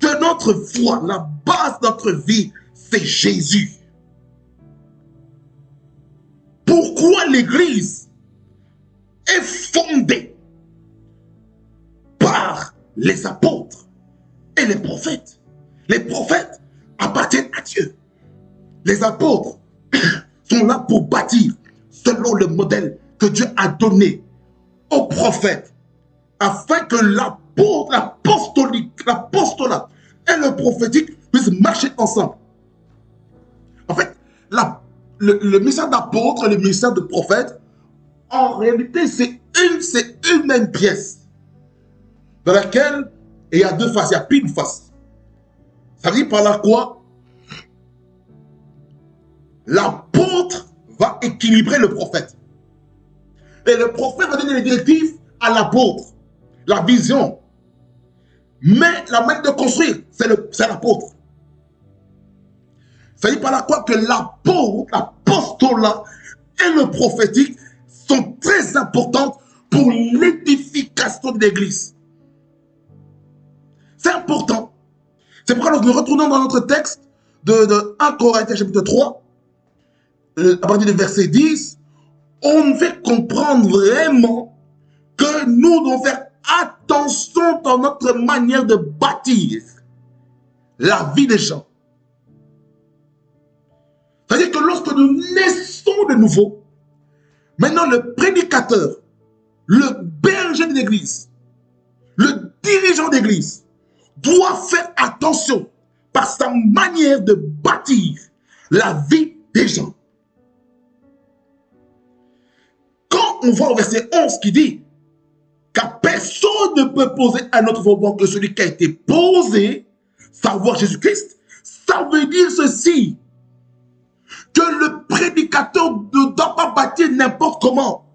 Speaker 1: de notre foi, la base de notre vie, c'est Jésus. Pourquoi l'Église est fondée par les apôtres et les prophètes? Les prophètes appartiennent à Dieu. Les apôtres sont là pour bâtir selon le modèle que Dieu a donné aux prophètes, afin que l'apostolat et le prophétique puissent marcher ensemble. En fait, le ministère d'apôtre et le ministère de prophète, en réalité, c'est une même pièce dans laquelle il y a deux faces, il n'y a plus une face. Ça veut dire par là quoi? L'apôtre va équilibrer le prophète. Et le prophète va donner les directives à l'apôtre, la vision. Mais la manière de construire, c'est l'apôtre. Ça dit par là quoi que l'apôtre, l'apostolat et le prophétique sont très importantes pour l'édification de l'Église. C'est important. C'est pourquoi nous retournons dans notre texte de 1 Corinthiens chapitre 3, à partir du verset 10, on fait comprendre vraiment que nous devons faire attention dans notre manière de bâtir la vie des gens. C'est-à-dire que lorsque nous naissons de nouveau, maintenant le prédicateur, le berger de l'église, le dirigeant d'église doit faire attention par sa manière de bâtir la vie des gens. Quand on voit au verset 11 qui dit car personne ne peut poser un autre fondement que celui qui a été posé, savoir Jésus-Christ, ça veut dire ceci, que le prédicateur ne doit pas bâtir n'importe comment.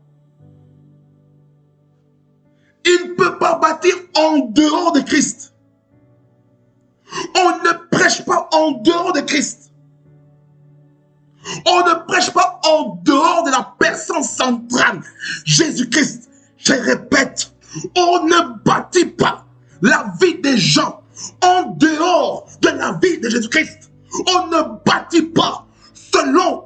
Speaker 1: Il ne peut pas bâtir en dehors de Christ. On ne prêche pas en dehors de Christ. On ne prêche pas en dehors de la personne centrale, Jésus-Christ. Je répète, on ne bâtit pas la vie des gens en dehors de la vie de Jésus-Christ. On ne bâtit pas selon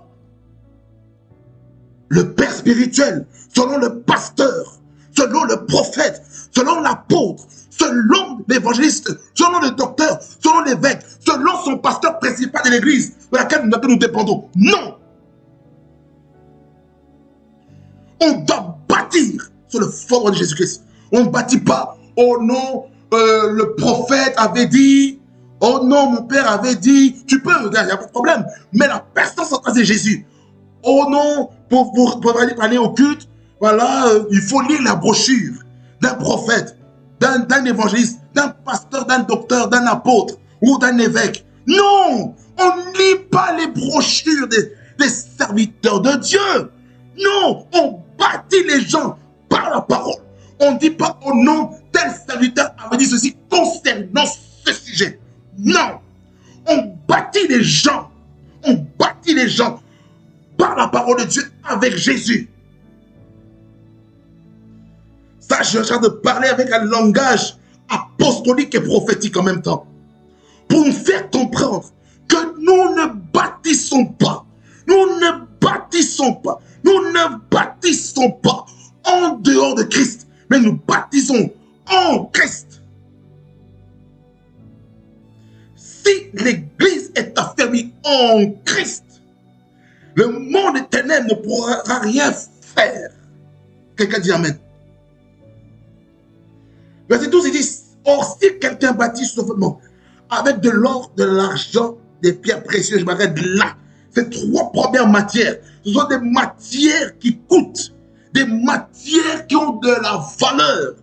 Speaker 1: le père spirituel, selon le pasteur, selon le prophète, selon l'apôtre, selon l'évangéliste, selon le docteur, selon l'évêque, selon son pasteur principal de l'église de laquelle nous dépendons. Non! On doit bâtir sur le fondement de Jésus-Christ. On ne bâtit pas, oh non, le prophète avait dit, Oh non, mon père avait dit, tu peux, il n'y a pas de problème. Mais la personne centrale, c'est Jésus. Oh non, pour aller au culte, voilà, il faut lire la brochure d'un prophète, d'un évangéliste, d'un pasteur, d'un docteur, d'un apôtre ou d'un évêque. Non, on ne lit pas les brochures des serviteurs de Dieu. Non, on bâtit les gens par la parole. On ne dit pas au nom tel serviteur avait dit ceci concernant ce sujet. Non, on bâtit les gens. On bâtit les gens par la parole de Dieu avec Jésus. Ça, je suis en train de parler avec un langage apostolique et prophétique en même temps. Pour nous faire comprendre que nous ne bâtissons pas. Nous ne bâtissons pas. Nous ne bâtissons pas en dehors de Christ. Mais nous bâtissons en Christ. Si l'Église est affermie en Christ, le monde éternel ne pourra rien faire. Quelqu'un dit Amen. Verset 12, il dit, or si quelqu'un bâtit sur le fondement avec de l'or, de l'argent, des pierres précieuses, je m'arrête là. Ces trois premières matières, ce sont des matières qui coûtent, des matières qui ont de la valeur.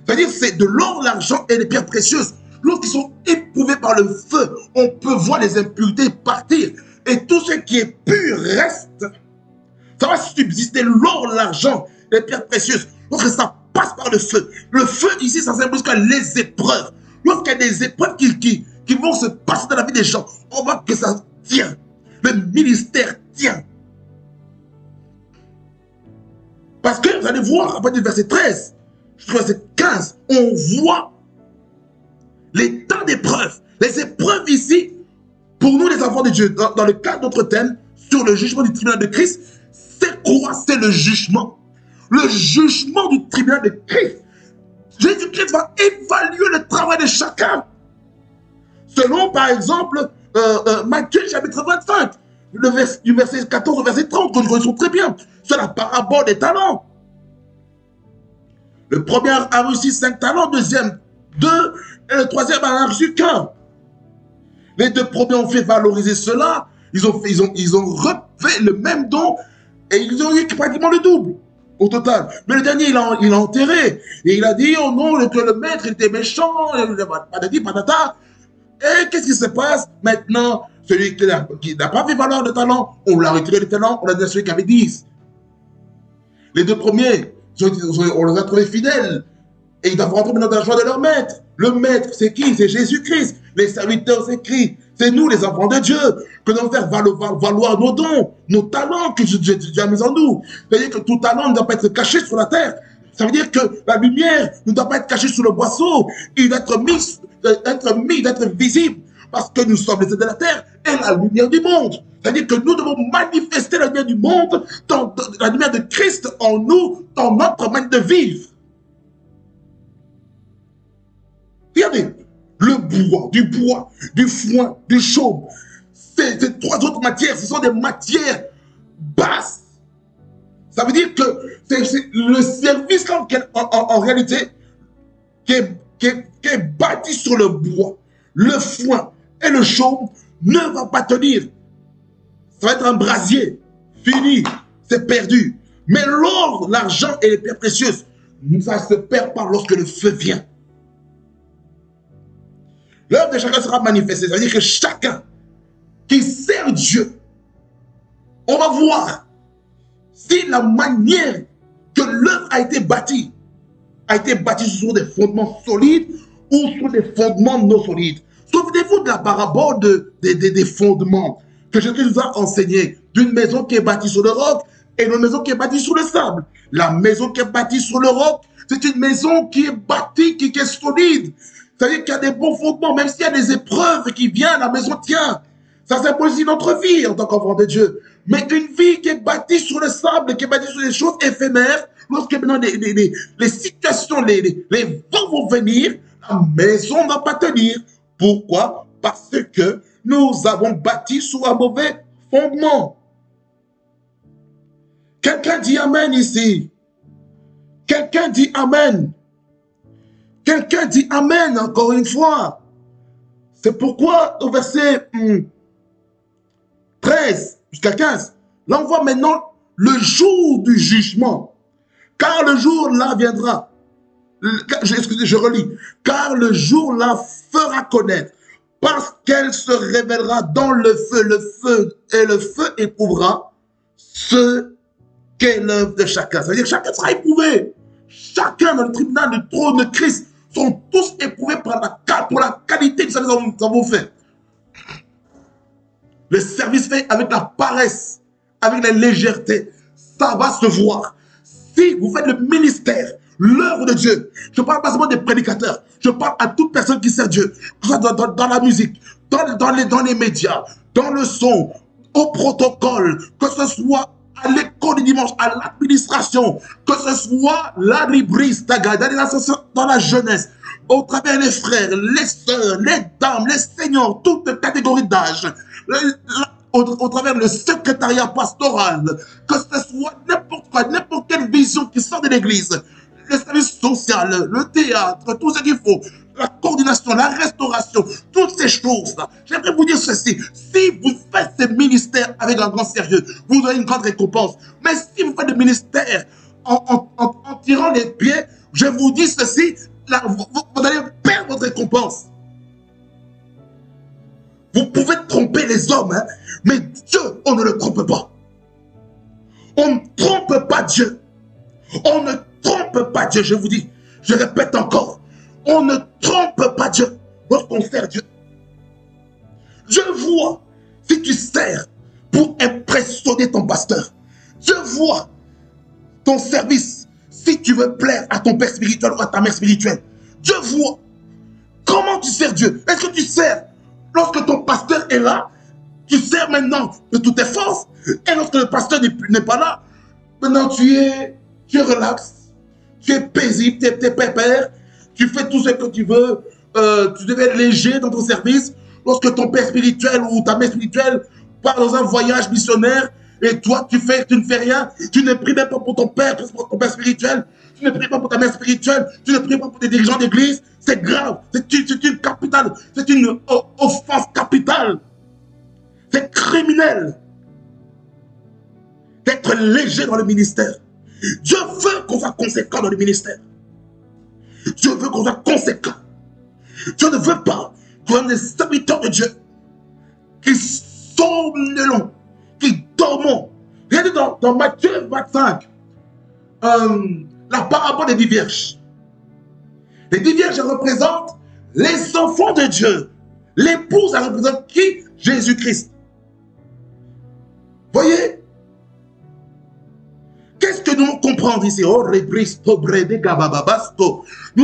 Speaker 1: C'est-à-dire c'est de l'or, l'argent et des pierres précieuses. Lorsqu'ils sont éprouvés par le feu, on peut voir les impuretés partir. Et tout ce qui est pur reste. Ça va subsister l'or, l'argent, les pierres précieuses. Lorsque ça passe par le feu ici, ça symbolise les épreuves. Lorsqu'il y a des épreuves qui vont se passer dans la vie des gens, on voit que ça tient. Le ministère tient. Parce que vous allez voir, à partir du verset 13, jusqu'au verset 15, on voit les temps d'épreuves. Les épreuves ici, pour nous les enfants de Dieu, dans le cadre de notre thème, sur le jugement du tribunal de Christ, c'est quoi? C'est le jugement. Le jugement du tribunal de Christ. Jésus-Christ va évaluer le travail de chacun. Selon, par exemple, Matthieu chapitre 25, du verset 14 au verset 30, que nous connaissons très bien. C'est la parabole des talents. Le premier a reçu 5 talents, le deuxième 2, et le troisième a reçu qu'un. Les deux premiers ont fait valoriser cela. Ils ont refait le même don et ils ont eu pratiquement le double au total. Mais le dernier, il a enterré. Et il a dit, oh non, que le maître était méchant, patati patata. Et qu'est-ce qui se passe? Maintenant, celui qui n'a pas fait valoir de talent, on l'a retiré le talent, on l'a donné à celui qui avait 10. Les deux premiers, on les a trouvés fidèles. Et ils doivent rentrer maintenant dans la joie de leur maître. Le maître, c'est qui? C'est Jésus-Christ. Les serviteurs, c'est qui? C'est nous, les enfants de Dieu, que nous devons faire valoir nos dons, nos talents que Dieu a mis en nous. C'est-à-dire que tout talent ne doit pas être caché sur la terre. Ça veut dire que la lumière ne doit pas être cachée sous le boisseau. Il doit être mis, d'être visible. Parce que nous sommes les êtres de la terre et la lumière du monde. C'est-à-dire que nous devons manifester la lumière du monde, la lumière de Christ en nous, dans notre manière de vivre. Regardez, le bois, du foin, du chaume. Ces trois autres matières, ce sont des matières basses. Ça veut dire que c'est le service en réalité qui est bâti sur le bois, le foin et le chaume ne va pas tenir. Ça va être un brasier, fini, c'est perdu. Mais l'or, l'argent et les pierres précieuses, ça se perd pas lorsque le feu vient. L'œuvre de chacun sera manifestée. Ça veut dire que chacun qui sert Dieu, on va voir si la manière que l'œuvre a été bâtie sur des fondements solides ou sur des fondements non solides. Souvenez-vous de la parabole des fondements que Jésus nous a enseigné, d'une maison qui est bâtie sur le roc et d'une maison qui est bâtie sur le sable. La maison qui est bâtie sur le roc, c'est une maison qui est bâtie, qui est solide. C'est-à-dire qu'il y a des bons fondements, même s'il y a des épreuves qui viennent, la maison tient. Ça symbolise notre vie en tant qu'enfant de Dieu. Mais une vie qui est bâtie sur le sable, qui est bâtie sur des choses éphémères, lorsque maintenant les situations, les vents vont venir, la maison ne va pas tenir. Pourquoi? Parce que nous avons bâti sur un mauvais fondement. Quelqu'un dit Amen ici. Quelqu'un dit Amen. Quelqu'un dit Amen encore une fois. C'est pourquoi au verset 13 jusqu'à 15, là on voit maintenant le jour du jugement. Car le jour là viendra. Excusez, je relis. Car le jour là fera connaître, parce qu'elle se révélera dans le feu, et le feu éprouvera ce qu'est l'œuvre de chacun. Ça veut dire que chacun sera éprouvé. Chacun dans le tribunal du trône de Christ sont tous éprouvés pour la qualité de ce que nous avons fait. Le service fait avec la paresse, avec la légèreté, ça va se voir. Si vous faites le ministère, l'œuvre de Dieu, je ne parle pas seulement des prédicateurs, je parle à toute personne qui sert Dieu, que ce soit dans la musique, dans les médias, dans le son, au protocole, que ce soit à l'école du dimanche, à l'administration, que ce soit la libriste, dans la jeunesse, au travers des frères, les sœurs, les dames, les seigneurs, toutes catégories d'âge, au travers le secrétariat pastoral, que ce soit n'importe quoi, n'importe quelle vision qui sort de l'église, le service social, le théâtre, tout ce qu'il faut, la coordination, la restauration, toutes ces choses-là. J'aimerais vous dire ceci, si vous faites ce ministère avec un grand sérieux, vous aurez une grande récompense. Mais si vous faites le ministère en tirant les pieds, je vous dis ceci, là, vous allez perdre votre récompense. Vous pouvez tromper les hommes, hein, mais Dieu, on ne le trompe pas. On ne trompe pas Dieu. On ne trompe pas Dieu, je vous dis. Je répète encore. On ne trompe pas Dieu lorsqu'on sert Dieu. Je vois si tu sers pour impressionner ton pasteur. Je vois ton service si tu veux plaire à ton père spirituel ou à ta mère spirituelle. Je vois comment tu sers Dieu. Est-ce que tu sers lorsque ton pasteur est là? Tu sers maintenant de toutes tes forces. Et lorsque le pasteur n'est pas là, maintenant tu es relax, tu es paisible, tu es pépère, tu fais tout ce que tu veux, tu devais être léger dans ton service. Lorsque ton père spirituel ou ta mère spirituelle part dans un voyage missionnaire, et toi tu ne fais rien, tu ne pries même pas pour ton père spirituel, tu ne pries pas pour ta mère spirituelle, tu ne pries pas pour tes dirigeants d'église, c'est grave, c'est une capitale, c'est une offense capitale. C'est criminel d'être léger dans le ministère. Dieu veut qu'on soit conséquent dans le ministère. Dieu veut qu'on soit conséquent. Dieu ne veut pas qu'on soit des serviteurs de Dieu qui somnolent, qui dorment. Regardez dans Matthieu 25, la parabole des 10 vierges. Les 10 vierges représentent les enfants de Dieu. L'épouse, elle représente qui? Jésus-Christ. Voyez? Qu'est-ce que nous devons comprendre ici? Nous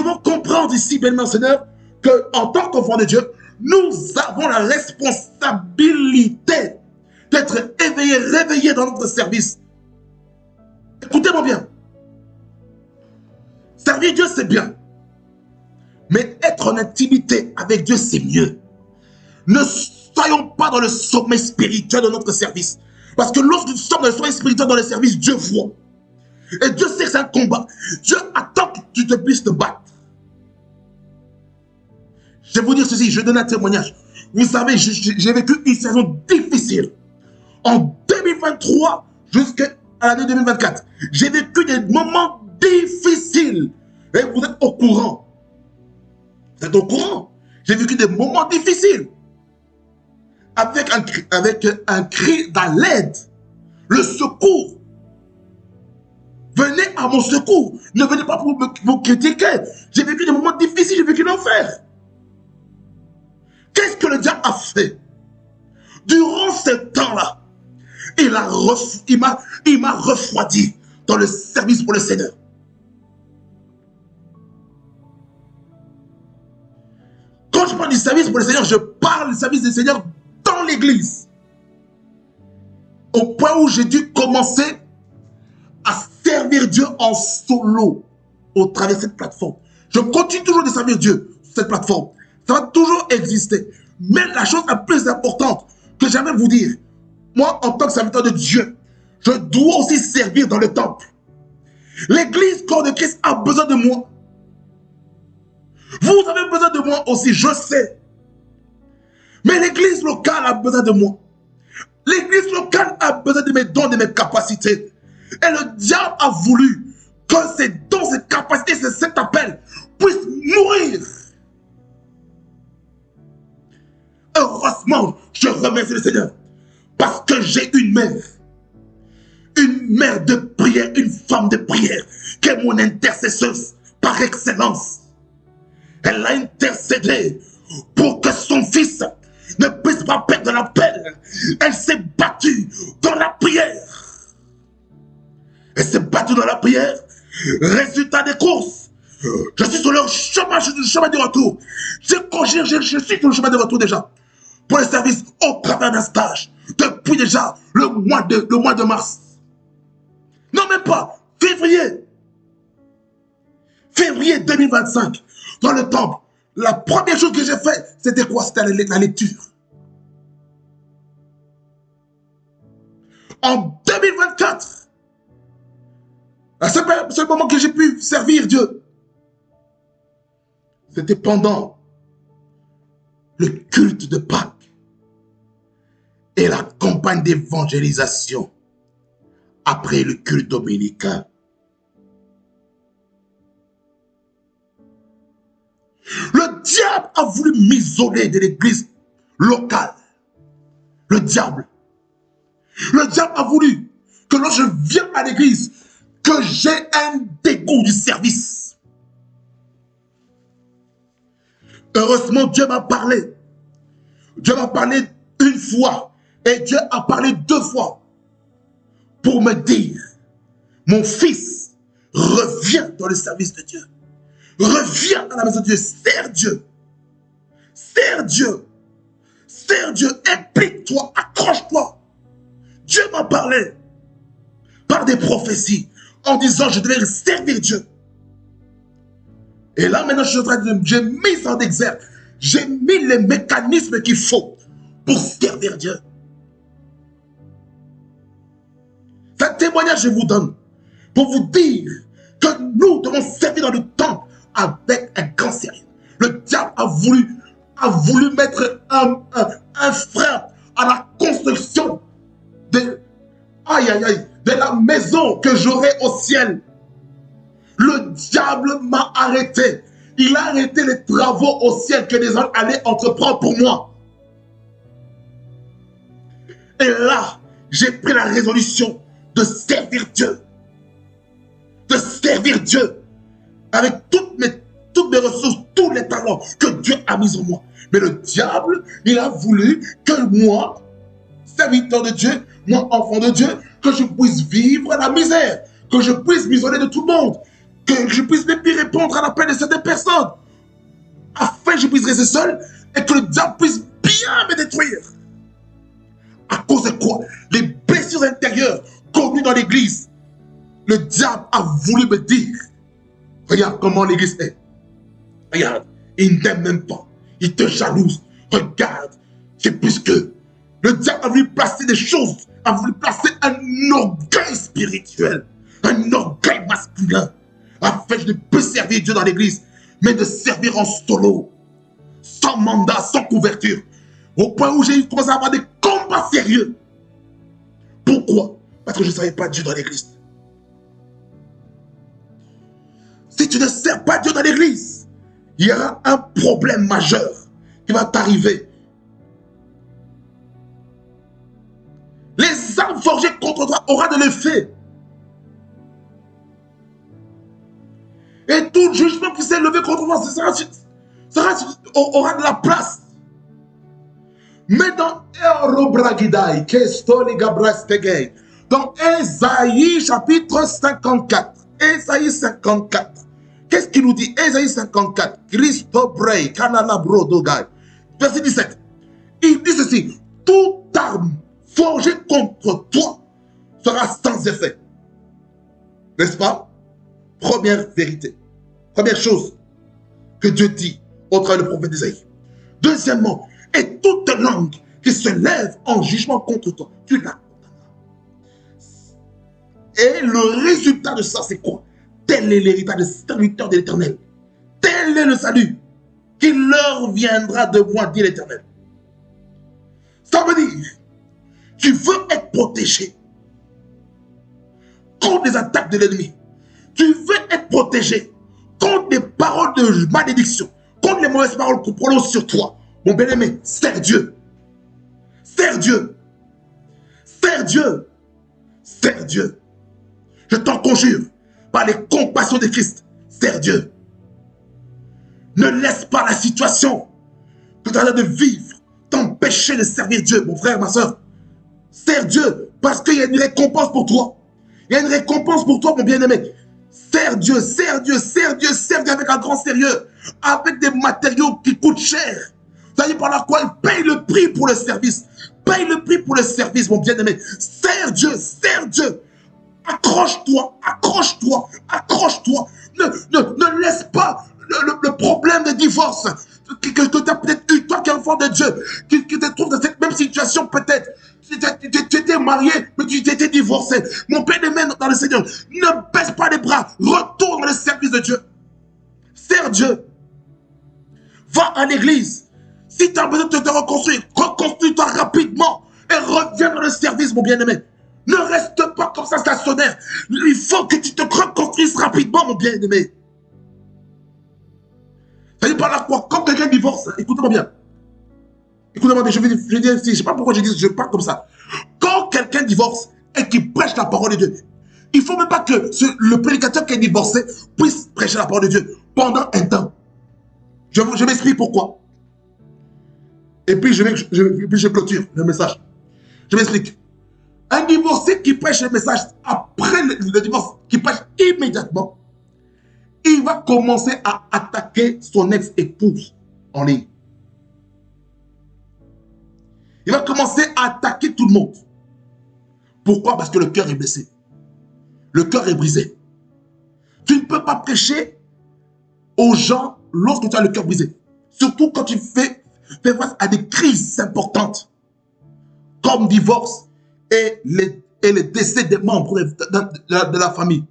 Speaker 1: devons comprendre ici, bien Seigneur, qu'en tant qu'enfants de Dieu, nous avons la responsabilité d'être éveillés, réveillés dans notre service. Écoutez-moi bien. Servir Dieu, c'est bien. Mais être en intimité avec Dieu, c'est mieux. Ne soyons pas dans le sommeil spirituel de notre service. Parce que lorsque nous sommes dans le sommeil spirituel dans le service, Dieu voit. Et Dieu sait que c'est un combat. Dieu attend que tu te puisses te battre. Je vais vous dire ceci, je vais donner un témoignage. Vous savez, j'ai vécu une saison difficile. En 2023 jusqu'à l'année 2024. J'ai vécu des moments difficiles. Et vous êtes au courant. Vous êtes au courant. J'ai vécu des moments difficiles. Avec un cri à l'aide. Le secours. Venez à mon secours. Ne venez pas pour me critiquer. J'ai vécu des moments difficiles, j'ai vécu l'enfer. Qu'est-ce que le diable a fait? Durant ce temps-là, il m'a refroidi dans le service pour le Seigneur. Quand je parle du service pour le Seigneur, je parle du service du Seigneur dans l'église. Au point où j'ai dû commencer à servir Dieu en solo au travers de cette plateforme. Je continue toujours de servir Dieu sur cette plateforme. Ça va toujours exister. Mais la chose la plus importante que j'aimerais vous dire, moi, en tant que serviteur de Dieu, je dois aussi servir dans le temple. L'église corps de Christ a besoin de moi. Vous avez besoin de moi aussi, je sais. Mais l'église locale a besoin de moi. L'église locale a besoin de mes dons, de mes capacités. Et le diable a voulu que ces dons, ces capacités, cet appel puissent mourir. Heureusement, je remercie le Seigneur parce que j'ai une mère de prière, une femme de prière, qui est mon intercesseuse par excellence. Elle a intercédé pour que son fils ne puisse pas perdre l'appel. Elle s'est battue dans la prière. Elle s'est battue dans la prière. Résultat des courses, je suis sur le chemin du retour. Je suis sur le chemin du retour déjà. Pour le service au travers d'un stage. Depuis déjà le mois de mars. Non, même pas. Février 2025. Dans le temple. La première chose que j'ai fait, c'était quoi? C'était la lecture. En 2024, c'est le moment que j'ai pu servir Dieu. C'était pendant le culte de Pâques et la campagne d'évangélisation après le culte dominicain. Le diable a voulu m'isoler de l'église locale. Le diable a voulu que lorsque je viens à l'église, que j'ai un dégoût du service. Heureusement, Dieu m'a parlé. Dieu m'a parlé une fois et Dieu a parlé deux fois pour me dire, mon fils, reviens dans le service de Dieu. Reviens à la maison de Dieu, sers Dieu. Sers Dieu. Sers Dieu, implique-toi, accroche-toi. Dieu m'a parlé par des prophéties en disant je devais servir Dieu. Et là maintenant je suis en train de j'ai mis en exergue, j'ai mis les mécanismes qu'il faut pour servir Dieu. C'est un témoignage que je vous donne pour vous dire que nous devons servir dans le temple avec un grand sérieux. Le diable a voulu mettre un frein à la construction de la maison que j'aurai au ciel. Le diable m'a arrêté. Il a arrêté les travaux au ciel que les gens allaient entreprendre pour moi. Et là, j'ai pris la résolution de servir Dieu. De servir Dieu avec toutes mes ressources, tous les talents que Dieu a mis en moi. Mais le diable, il a voulu que moi, serviteur de Dieu, moi, enfant de Dieu, que je puisse vivre la misère, que je puisse m'isoler de tout le monde, que je puisse même plus répondre à l'appel de certaines personnes, afin que je puisse rester seul et que le diable puisse bien me détruire. À cause de quoi? Les blessures intérieures connues dans l'église. Le diable a voulu me dire, regarde comment l'église est. Regarde, il ne t'aime même pas. Il te jalouse. Regarde, c'est plus que. Le diable a voulu placer des choses, a voulu placer un orgueil spirituel, un orgueil masculin, afin que je ne puisse servir Dieu dans l'église, mais de servir en solo, sans mandat, sans couverture, au point où j'ai commencé à avoir des combats sérieux. Pourquoi? Parce que je ne savais pas Dieu dans l'église. Si tu ne sers pas Dieu dans l'église, il y aura un problème majeur qui va t'arriver. Les armes forgées contre toi auront de l'effet. Et tout jugement qui s'est levé contre toi aura de la place. Mais dans Ésaïe chapitre 54, Ésaïe 54, qu'est-ce qu'il nous dit? Ésaïe 54, Christobrei, Kanalabro Dogai, verset 17. Il dit ceci, toute arme forgée contre toi sera sans effet. N'est-ce pas? Première vérité. Première chose que Dieu dit au travers du prophète Isaïe. Deuxièmement, et toute langue qui se lève en jugement contre toi, tu la condamneras. Et le résultat de ça, c'est quoi? Tel est l'héritage des serviteurs de l'Éternel. Tel est le salut qui leur viendra de moi, dit l'Éternel. Ça veut dire, tu veux être protégé contre les attaques de l'ennemi. Tu veux être protégé contre les paroles de malédiction, contre les mauvaises paroles qu'on prononce sur toi. Mon bien-aimé, sers Dieu. Sers Dieu. Sers Dieu. Sers Dieu. Je t'en conjure, par les compassions de Christ, sers Dieu. Ne laisse pas la situation que tu as l'air de vivre t'empêcher de servir Dieu, mon frère, ma soeur. Sers Dieu, parce qu'il y a une récompense pour toi. Il y a une récompense pour toi, mon bien-aimé. Sers Dieu, sers Dieu, sers Dieu, sers Dieu avec un grand sérieux, avec des matériaux qui coûtent cher. Vous savez par là quoi? Il paye le prix pour le service. Paye le prix pour le service, mon bien-aimé. Sers Dieu, sers Dieu. Accroche-toi, accroche-toi, accroche-toi. Ne laisse pas le problème de divorce que tu as peut-être eu, toi qui es enfant de Dieu, qui te trouve dans cette même situation peut-être. Tu étais marié, mais tu étais divorcé. Mon bien-aimé dans le Seigneur, ne baisse pas les bras. Retourne dans le service de Dieu. Sers Dieu. Va à l'église. Si tu as besoin de te reconstruire, reconstruis-toi rapidement et reviens dans le service, mon bien-aimé. Ne reste pas comme ça stationnaire. Il faut que tu te reconstruises rapidement, mon bien-aimé. Ça veut dire par là quoi? Quand quelqu'un divorce, écoutez-moi bien. Écoutez-moi bien, je ne sais pas pourquoi je parle comme ça. Quand quelqu'un divorce et qu'il prêche la parole de Dieu, il ne faut même pas que le prédicateur qui est divorcé puisse prêcher la parole de Dieu pendant un temps. Je m'explique pourquoi. Et puis je clôture le message. Je m'explique. Un divorcé qui prêche le message après le divorce, qui prêche immédiatement, il va commencer à attaquer son ex-épouse en ligne. Il va commencer à attaquer tout le monde. Pourquoi? Parce que le cœur est blessé. Le cœur est brisé. Tu ne peux pas prêcher aux gens lorsque tu as le cœur brisé. Surtout quand tu fais face à des crises importantes, comme divorce et les décès des membres de la famille.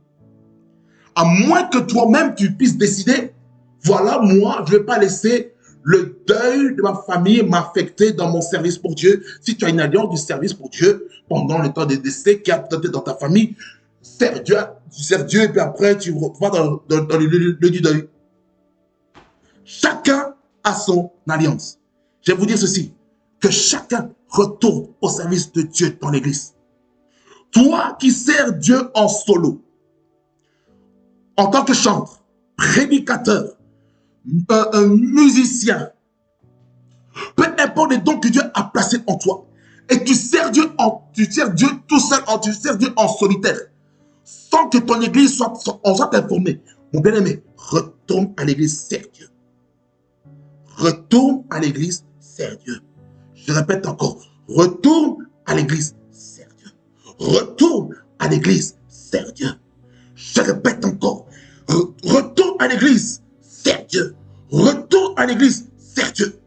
Speaker 1: À moins que toi-même tu puisses décider, voilà, moi, je ne vais pas laisser le deuil de ma famille m'affecter dans mon service pour Dieu. Si tu as une alliance du service pour Dieu pendant le temps des décès qui a peut-être dans ta famille, sers Dieu, tu sers Dieu et puis après tu vas dans le lieu du deuil. Chacun a son alliance. Je vais vous dire ceci, que chacun retourne au service de Dieu dans l'église. Toi qui sers Dieu en solo, en tant que chanteur, prédicateur, un musicien, peu importe les dons que Dieu a placés en toi, et tu sers Dieu tout seul, tu sers Dieu en solitaire, sans que ton église soit informée. Mon bien-aimé, retourne à l'église, sers Dieu. Retourne à l'église, sers Dieu. Je répète encore, retourne à l'église, sers Dieu. Retourne à l'église, sers Dieu. Je répète encore, retourne à l'église, sers Dieu. Retourne à l'église, sers Dieu.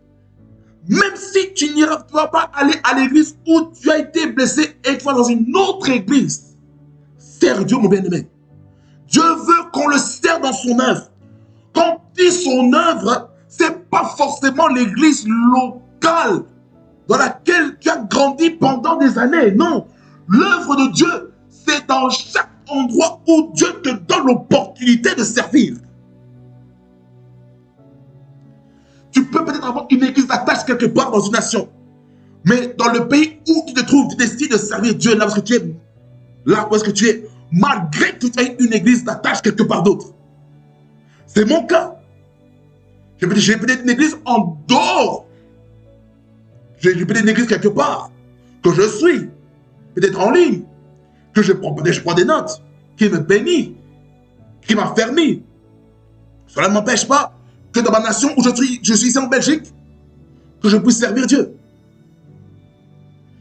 Speaker 1: Même si tu ne vas pas aller à l'église où tu as été blessé et tu vas dans une autre église, sers Dieu, mon bien-aimé. Dieu veut qu'on le sert dans son œuvre. Quand il dit son œuvre, ce n'est pas forcément l'église locale dans laquelle tu as grandi pendant des années. Non, l'œuvre de Dieu, c'est dans chaque endroit où Dieu te donne l'opportunité de servir. Tu peux peut-être avoir une église d'attache quelque part dans une nation. Mais dans le pays où tu te trouves, tu décides de servir Dieu là où est-ce que tu es, malgré que tu aies une église d'attache quelque part d'autre. C'est mon cas. J'ai peut-être une église en dehors. J'ai peut-être une église quelque part que je suis, peut-être en ligne, que je prends des notes, qui me bénit, qui m'a fermé. Cela ne m'empêche pas que dans ma nation où je suis ici en Belgique, que je puisse servir Dieu.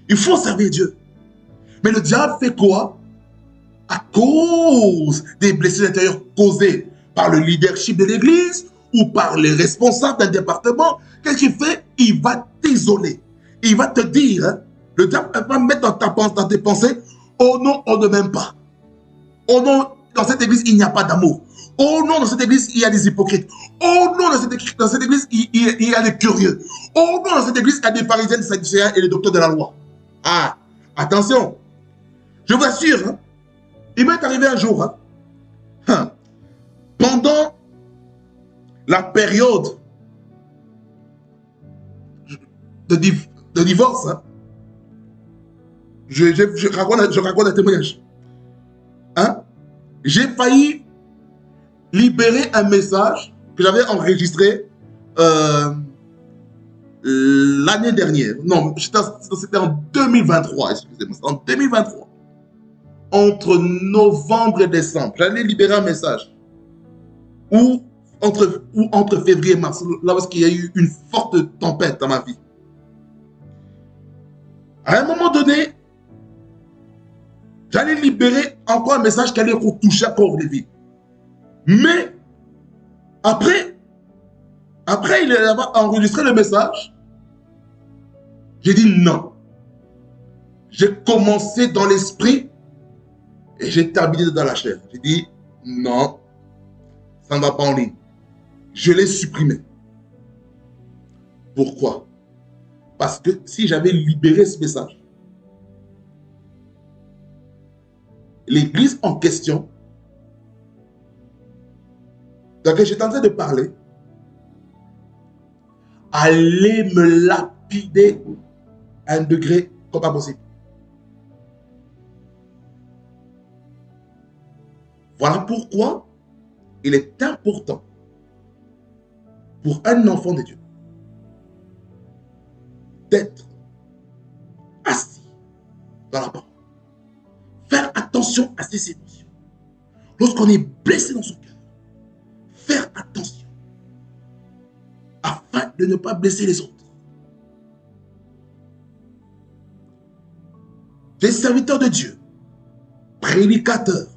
Speaker 1: Il faut servir Dieu. Mais le diable fait quoi? À cause des blessures intérieures causées par le leadership de l'église ou par les responsables d'un département, qu'est-ce qu'il fait? Il va t'isoler. Il va te dire, hein, le diable va mettre dans tes pensées, oh non, on ne m'aime pas. Oh non, dans cette église, il n'y a pas d'amour. Oh non, dans cette église, il y a des hypocrites. Oh non, dans cette église, il y a des curieux. Oh non, dans cette église, il y a des pharisiens, des sadducéens et des docteurs de la loi. Ah, attention. Je vous assure, hein, il m'est arrivé un jour, pendant la période de, de divorce, je raconte un témoignage. J'ai failli libérer un message que j'avais enregistré l'année dernière. Non, c'était en 2023, excusez-moi. C'était en 2023. Entre novembre et décembre, j'allais libérer un message. Ou entre février et mars, là où il y a eu une forte tempête dans ma vie. À un moment donné, j'allais libérer encore un message qui allait toucher encore les vies. Mais après il a enregistré le message, j'ai dit non. J'ai commencé dans l'esprit et j'ai terminé dans la chair. J'ai dit non, ça ne va pas en ligne. Je l'ai supprimé. Pourquoi? Parce que si j'avais libéré ce message, l'église en question, dans laquelle j'étais en train de parler, allait me lapider à un degré comme pas possible. Voilà pourquoi il est important pour un enfant de Dieu d'être assis dans la parole. Faire attention à ses émotions. Lorsqu'on est blessé dans son cœur, faire attention afin de ne pas blesser les autres. Tu es serviteur de Dieu, prédicateur.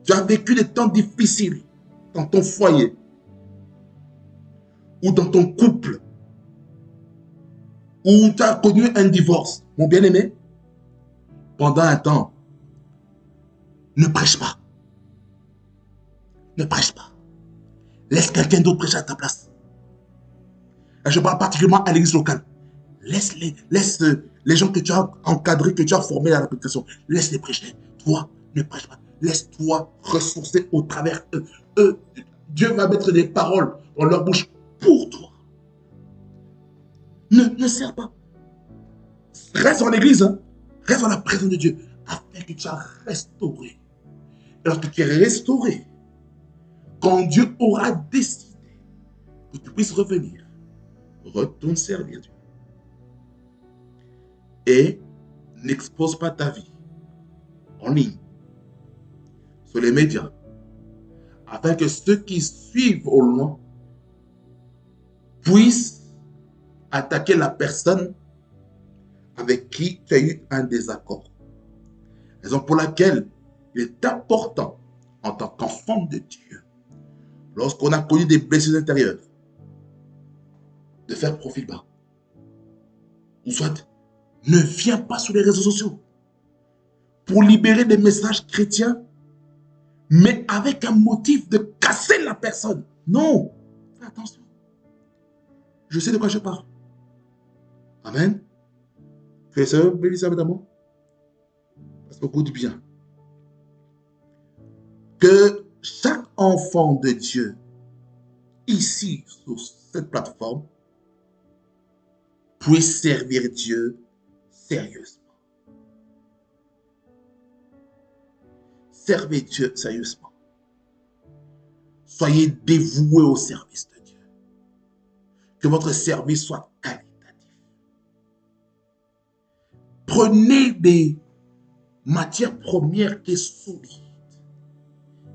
Speaker 1: Tu as vécu des temps difficiles dans ton foyer ou dans ton couple ou tu as connu un divorce. Mon bien-aimé, pendant un temps, ne prêche pas. Ne prêche pas. Laisse quelqu'un d'autre prêcher à ta place. Et je parle particulièrement à l'église locale. Laisse les gens que tu as encadrés, que tu as formés à la prédication. Laisse-les prêcher. Toi, ne prêche pas. Laisse-toi ressourcer au travers eux. Dieu va mettre des paroles dans leur bouche pour toi. Ne sers pas. Reste en église. Reste dans la présence de Dieu. Afin que tu sois restauré. Et lorsque tu es restauré, quand Dieu aura décidé que tu puisses revenir, retourne servir Dieu. Et n'expose pas ta vie en ligne, sur les médias, afin que ceux qui suivent au loin puissent attaquer la personne avec qui tu as eu un désaccord. Raison pour laquelle il est important, en tant qu'enfant de Dieu, lorsqu'on a connu des blessures intérieures, de faire profil bas. Ou soit, ne viens pas sur les réseaux sociaux pour libérer des messages chrétiens, mais avec un motif de casser la personne. Non, fais attention. Je sais de quoi je parle. Amen. Frères et sœurs, bénissez avec amour. Parce que beaucoup du bien. Que chaque enfant de Dieu, ici, sur cette plateforme, puisse servir Dieu sérieusement. Servez Dieu sérieusement. Soyez dévoués au service de Dieu. Que votre service soit qualitatif. Prenez des matières premières qui sont solides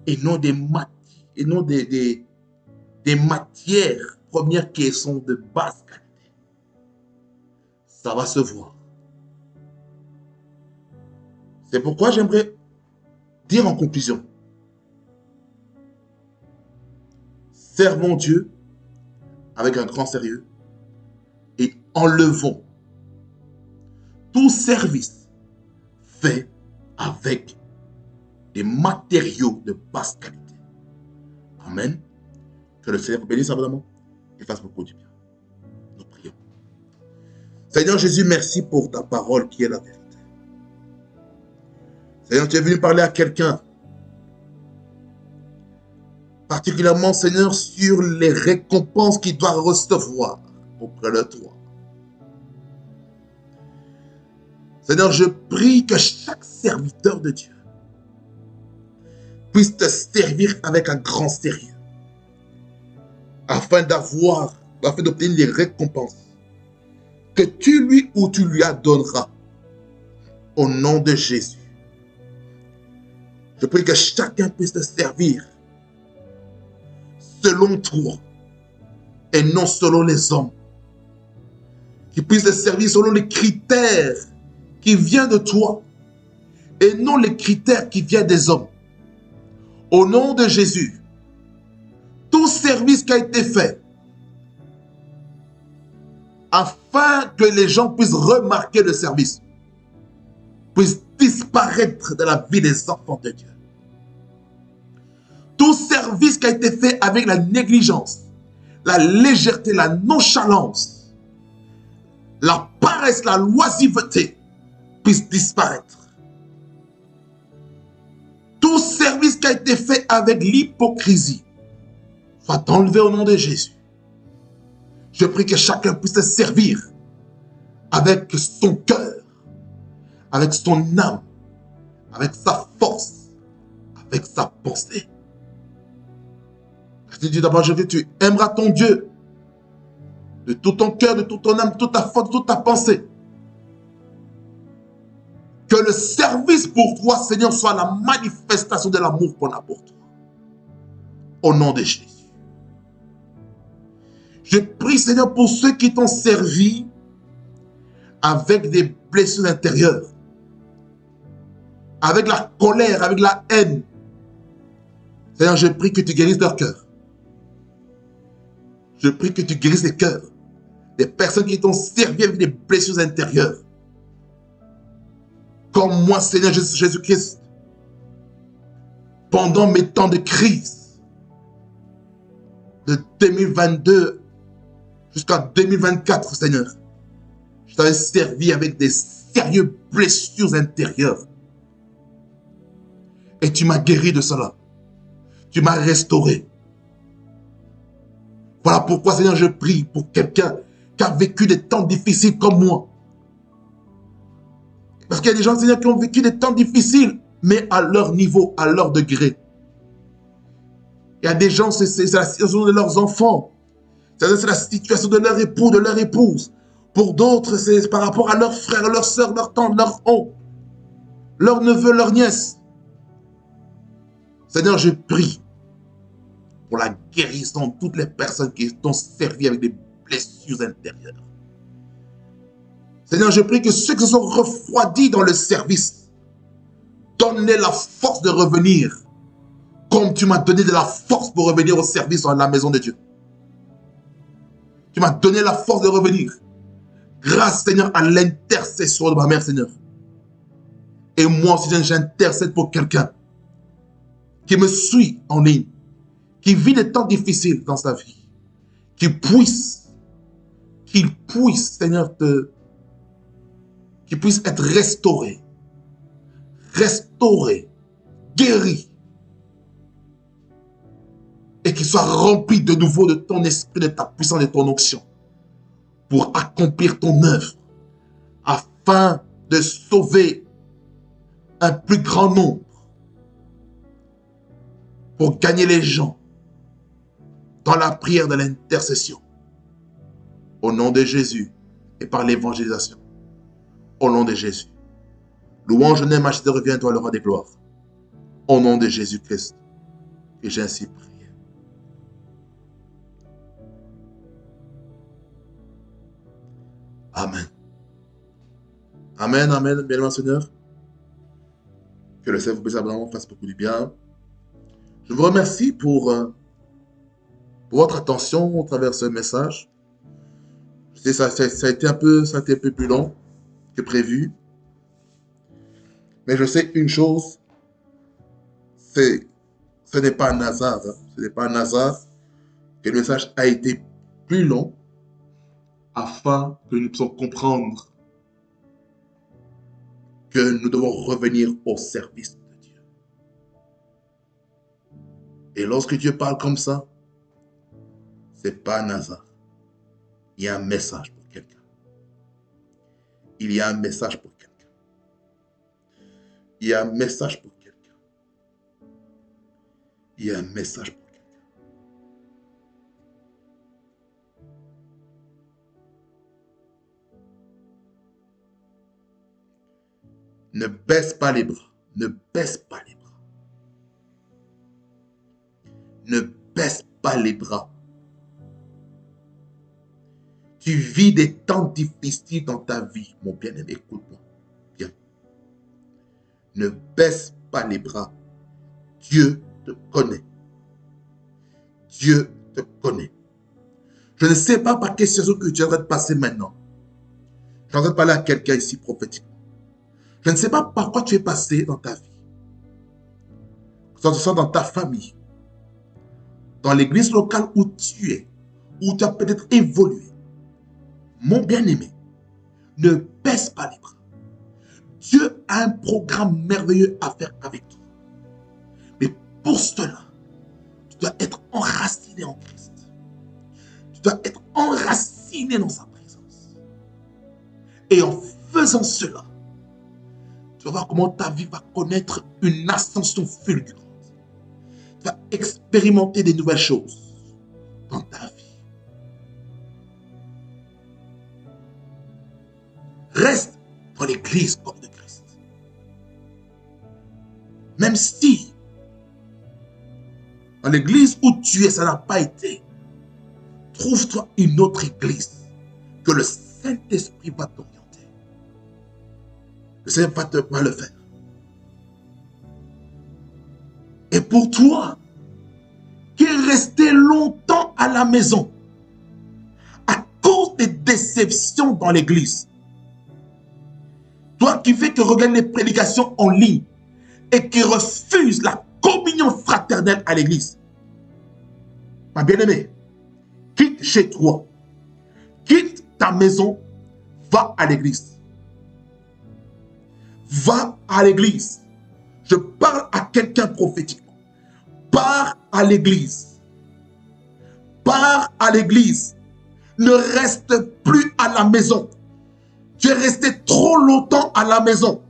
Speaker 1: et non des matières premières qui sont de basse qualité. Ça va se voir. C'est pourquoi j'aimerais dire en conclusion, servons Dieu avec un grand sérieux et enlevons tout service fait avec des matériaux de basse qualité. Amen. Que le Seigneur vous bénisse abondamment et fasse beaucoup du bien. Nous prions. Seigneur Jésus, merci pour ta parole qui est la vérité. Seigneur, tu es venu parler à quelqu'un, particulièrement, Seigneur, sur les récompenses qu'il doit recevoir auprès de toi. Seigneur, je prie que chaque serviteur de Dieu puisse te servir avec un grand sérieux, afin d'obtenir les récompenses que tu lui ou tu lui donneras au nom de Jésus. Je prie que chacun puisse te servir selon toi et non selon les hommes. Qu'il puisse te servir selon les critères qui viennent de toi et non les critères qui viennent des hommes. Au nom de Jésus, tout service qui a été fait afin que les gens puissent remarquer le service, puisse disparaître de la vie des enfants de Dieu. Tout service qui a été fait avec la négligence, la légèreté, la nonchalance, la paresse, la loisiveté, puisse disparaître. Tout service qui a été fait avec l'hypocrisie soit enlevé au nom de Jésus. Je prie que chacun puisse te servir avec son cœur, avec son âme, avec sa force, avec sa pensée. Je te dis d'abord, tu aimeras ton Dieu de tout ton cœur, de toute ton âme, de toute ta force, de toute ta pensée. Que le service pour toi, Seigneur, soit la manifestation de l'amour qu'on a pour toi. Au nom de Jésus. Je prie, Seigneur, pour ceux qui t'ont servi avec des blessures intérieures, avec la colère, avec la haine. Seigneur, je prie que tu guérisses leur cœur. Je prie que tu guérisses les cœurs des personnes qui t'ont servi avec des blessures intérieures. Comme moi, Seigneur Jésus-Christ, pendant mes temps de crise, de 2022 jusqu'en 2024, Seigneur, je t'avais servi avec des sérieuses blessures intérieures. Et tu m'as guéri de cela. Tu m'as restauré. Voilà pourquoi, Seigneur, je prie pour quelqu'un qui a vécu des temps difficiles comme moi. Parce qu'il y a des gens, Seigneur, qui ont vécu des temps difficiles, mais à leur niveau, à leur degré. Il y a des gens, c'est la situation de leurs enfants. C'est la situation de leur époux, de leur épouse. Pour d'autres, c'est par rapport à leurs frères, leurs sœurs, leurs tantes, leurs oncles, leurs neveux, leurs nièces. Seigneur, je prie pour la guérison de toutes les personnes qui t'ont servi avec des blessures intérieures. Seigneur, je prie que ceux qui se sont refroidis dans le service, donne-les la force de revenir, comme tu m'as donné de la force pour revenir au service dans la maison de Dieu. Tu m'as donné la force de revenir, grâce, Seigneur, à l'intercession de ma mère, Seigneur. Et moi aussi, j'intercède pour quelqu'un qui me suit en ligne, qui vit des temps difficiles dans sa vie, qu'il puisse, Seigneur, qu'il puisse être restauré, guéri, et qu'il soit rempli de nouveau de ton esprit, de ta puissance, de ton onction, pour accomplir ton œuvre, afin de sauver un plus grand nombre, pour gagner les gens dans la prière de l'intercession. Au nom de Jésus et par l'évangélisation. Au nom de Jésus. Louange, honneur, majesté revient à toi, le roi des gloires. Au nom de Jésus-Christ. Et j'ai ainsi prié. Amen. Amen, amen, bien-aimé Seigneur. Que le Seigneur vous bénisse abondamment, fasse beaucoup du bien. Je vous remercie pour votre attention au travers de ce message. Je sais, ça a été un peu plus long que prévu. Mais je sais une chose, c'est Ce n'est pas un hasard. Hein. Ce n'est pas un hasard que le message a été plus long afin que nous puissions comprendre que nous devons revenir au service de Dieu. Et lorsque Dieu parle comme ça, ce n'est pas un hasard. Il y a un message pour quelqu'un. Il y a un message pour quelqu'un. Il y a un message pour quelqu'un. Il y a un message pour quelqu'un. Ne baisse pas les bras. Ne baisse pas les bras. Ne baisse pas les bras. Tu vis des temps difficiles dans ta vie, mon bien-aimé, écoute-moi bien. Ne baisse pas les bras. Dieu te connaît. Dieu te connaît. Je ne sais pas par quelle situation que tu es en train de passer maintenant. Je suis en train de parler à quelqu'un ici prophétiquement. Je ne sais pas par quoi tu es passé dans ta vie. Que ce soit dans ta famille, dans l'église locale où tu es, où tu as peut-être évolué. Mon bien-aimé, ne baisse pas les bras. Dieu a un programme merveilleux à faire avec toi. Mais pour cela, tu dois être enraciné en Christ. Tu dois être enraciné dans sa présence. Et en faisant cela, tu vas voir comment ta vie va connaître une ascension fulgurante. Tu vas expérimenter des nouvelles choses dans ta vie. Reste dans l'église corps de Christ. Même si dans l'église où tu es, ça n'a pas été, trouve-toi une autre église que le Saint-Esprit va t'orienter. Le Seigneur va le faire. Et pour toi, qui est resté longtemps à la maison, à cause des déceptions dans l'église, toi qui fais que regarde les prédications en ligne et qui refuse la communion fraternelle à l'église, ma bien-aimée, quitte chez toi, quitte ta maison, va à l'église. Va à l'église. Je parle à quelqu'un prophétiquement. Pars à l'église. Pars à l'église. Ne reste plus à la maison. Tu es resté trop longtemps à la maison.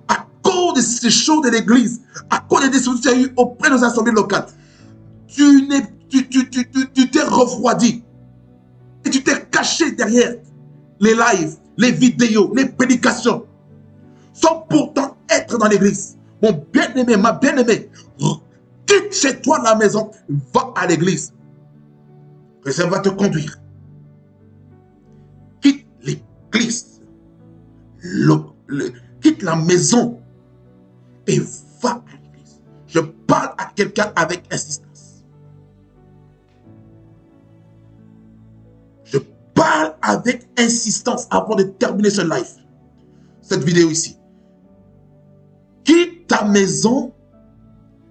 Speaker 1: À cause de ces choses de l'église, à cause des décisions que tu as eues auprès de nos assemblées locales, tu t'es refroidi. Et tu t'es caché derrière les lives, les vidéos, les prédications, sans pourtant être dans l'église. Mon bien-aimé, ma bien-aimée, quitte chez toi la maison, va à l'église. Le Seigneur va te conduire. Quitte l'église, quitte la maison et va à l'église. Je parle à quelqu'un avec insistance. Je parle avec insistance avant de terminer ce live, cette vidéo ici. Quitte ta maison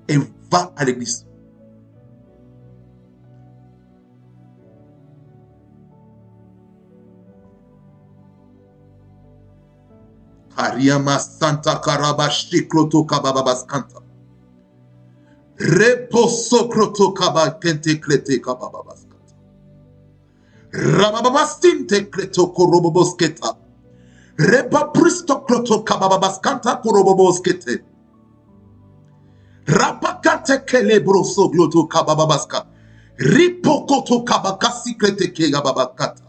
Speaker 1: et va à l'église. Ariama Santa Karabashi Kloto Kababaskanta. Reposo Kroto Kabakente Klete Kababaskanta. Rababastinte Kleto Korobobosketa. Repa Pristo Kloto Kababaskanta Koroboboskete. Rapakate Kelebroso Gloto Kababaska. Ripokoto Kabakasi Klete Kegababakata.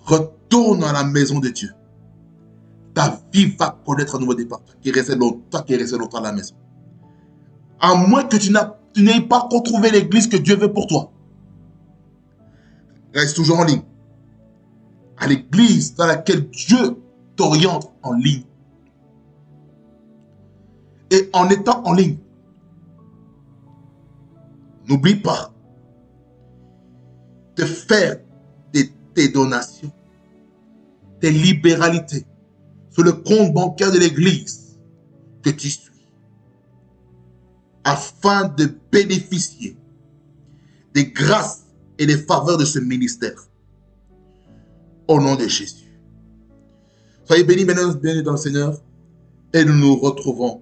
Speaker 1: Retourne à la maison de Dieu. Ta vie va connaître un nouveau départ. Toi qui es resté longtemps à la maison. À moins que tu n'aies pas retrouvé l'église que Dieu veut pour toi. Reste toujours en ligne. À l'église dans laquelle Dieu t'oriente en ligne. Et en étant en ligne, n'oublie pas de faire tes donations, tes libéralités sur le compte bancaire de l'église que tu suis. afin de bénéficier des grâces et des faveurs de ce ministère. Au nom de Jésus. Soyez bénis, bénis dans le Seigneur. Et nous nous retrouvons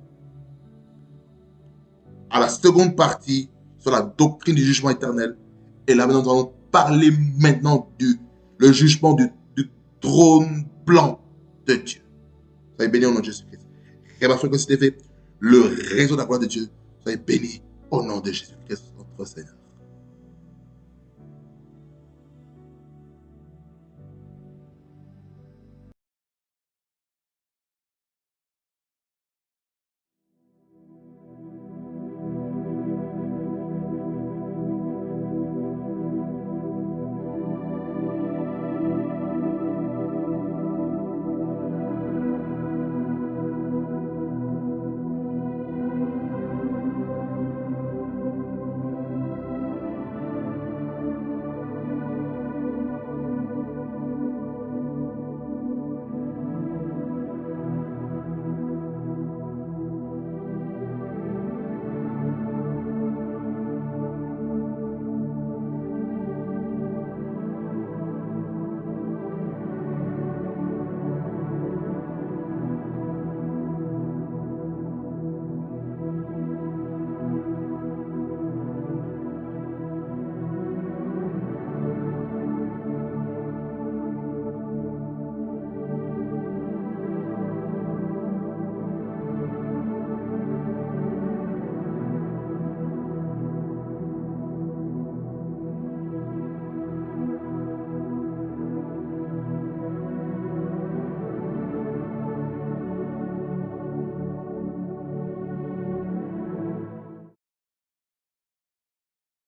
Speaker 1: à la seconde partie sur la doctrine du jugement éternel. Et là, nous allons parler maintenant le jugement du trône blanc de Dieu. Soyez bénis au nom de Jésus-Christ. Réma Fréquence TV, le réseau de la gloire de Dieu. Soyez bénis au nom de Jésus-Christ, notre Seigneur.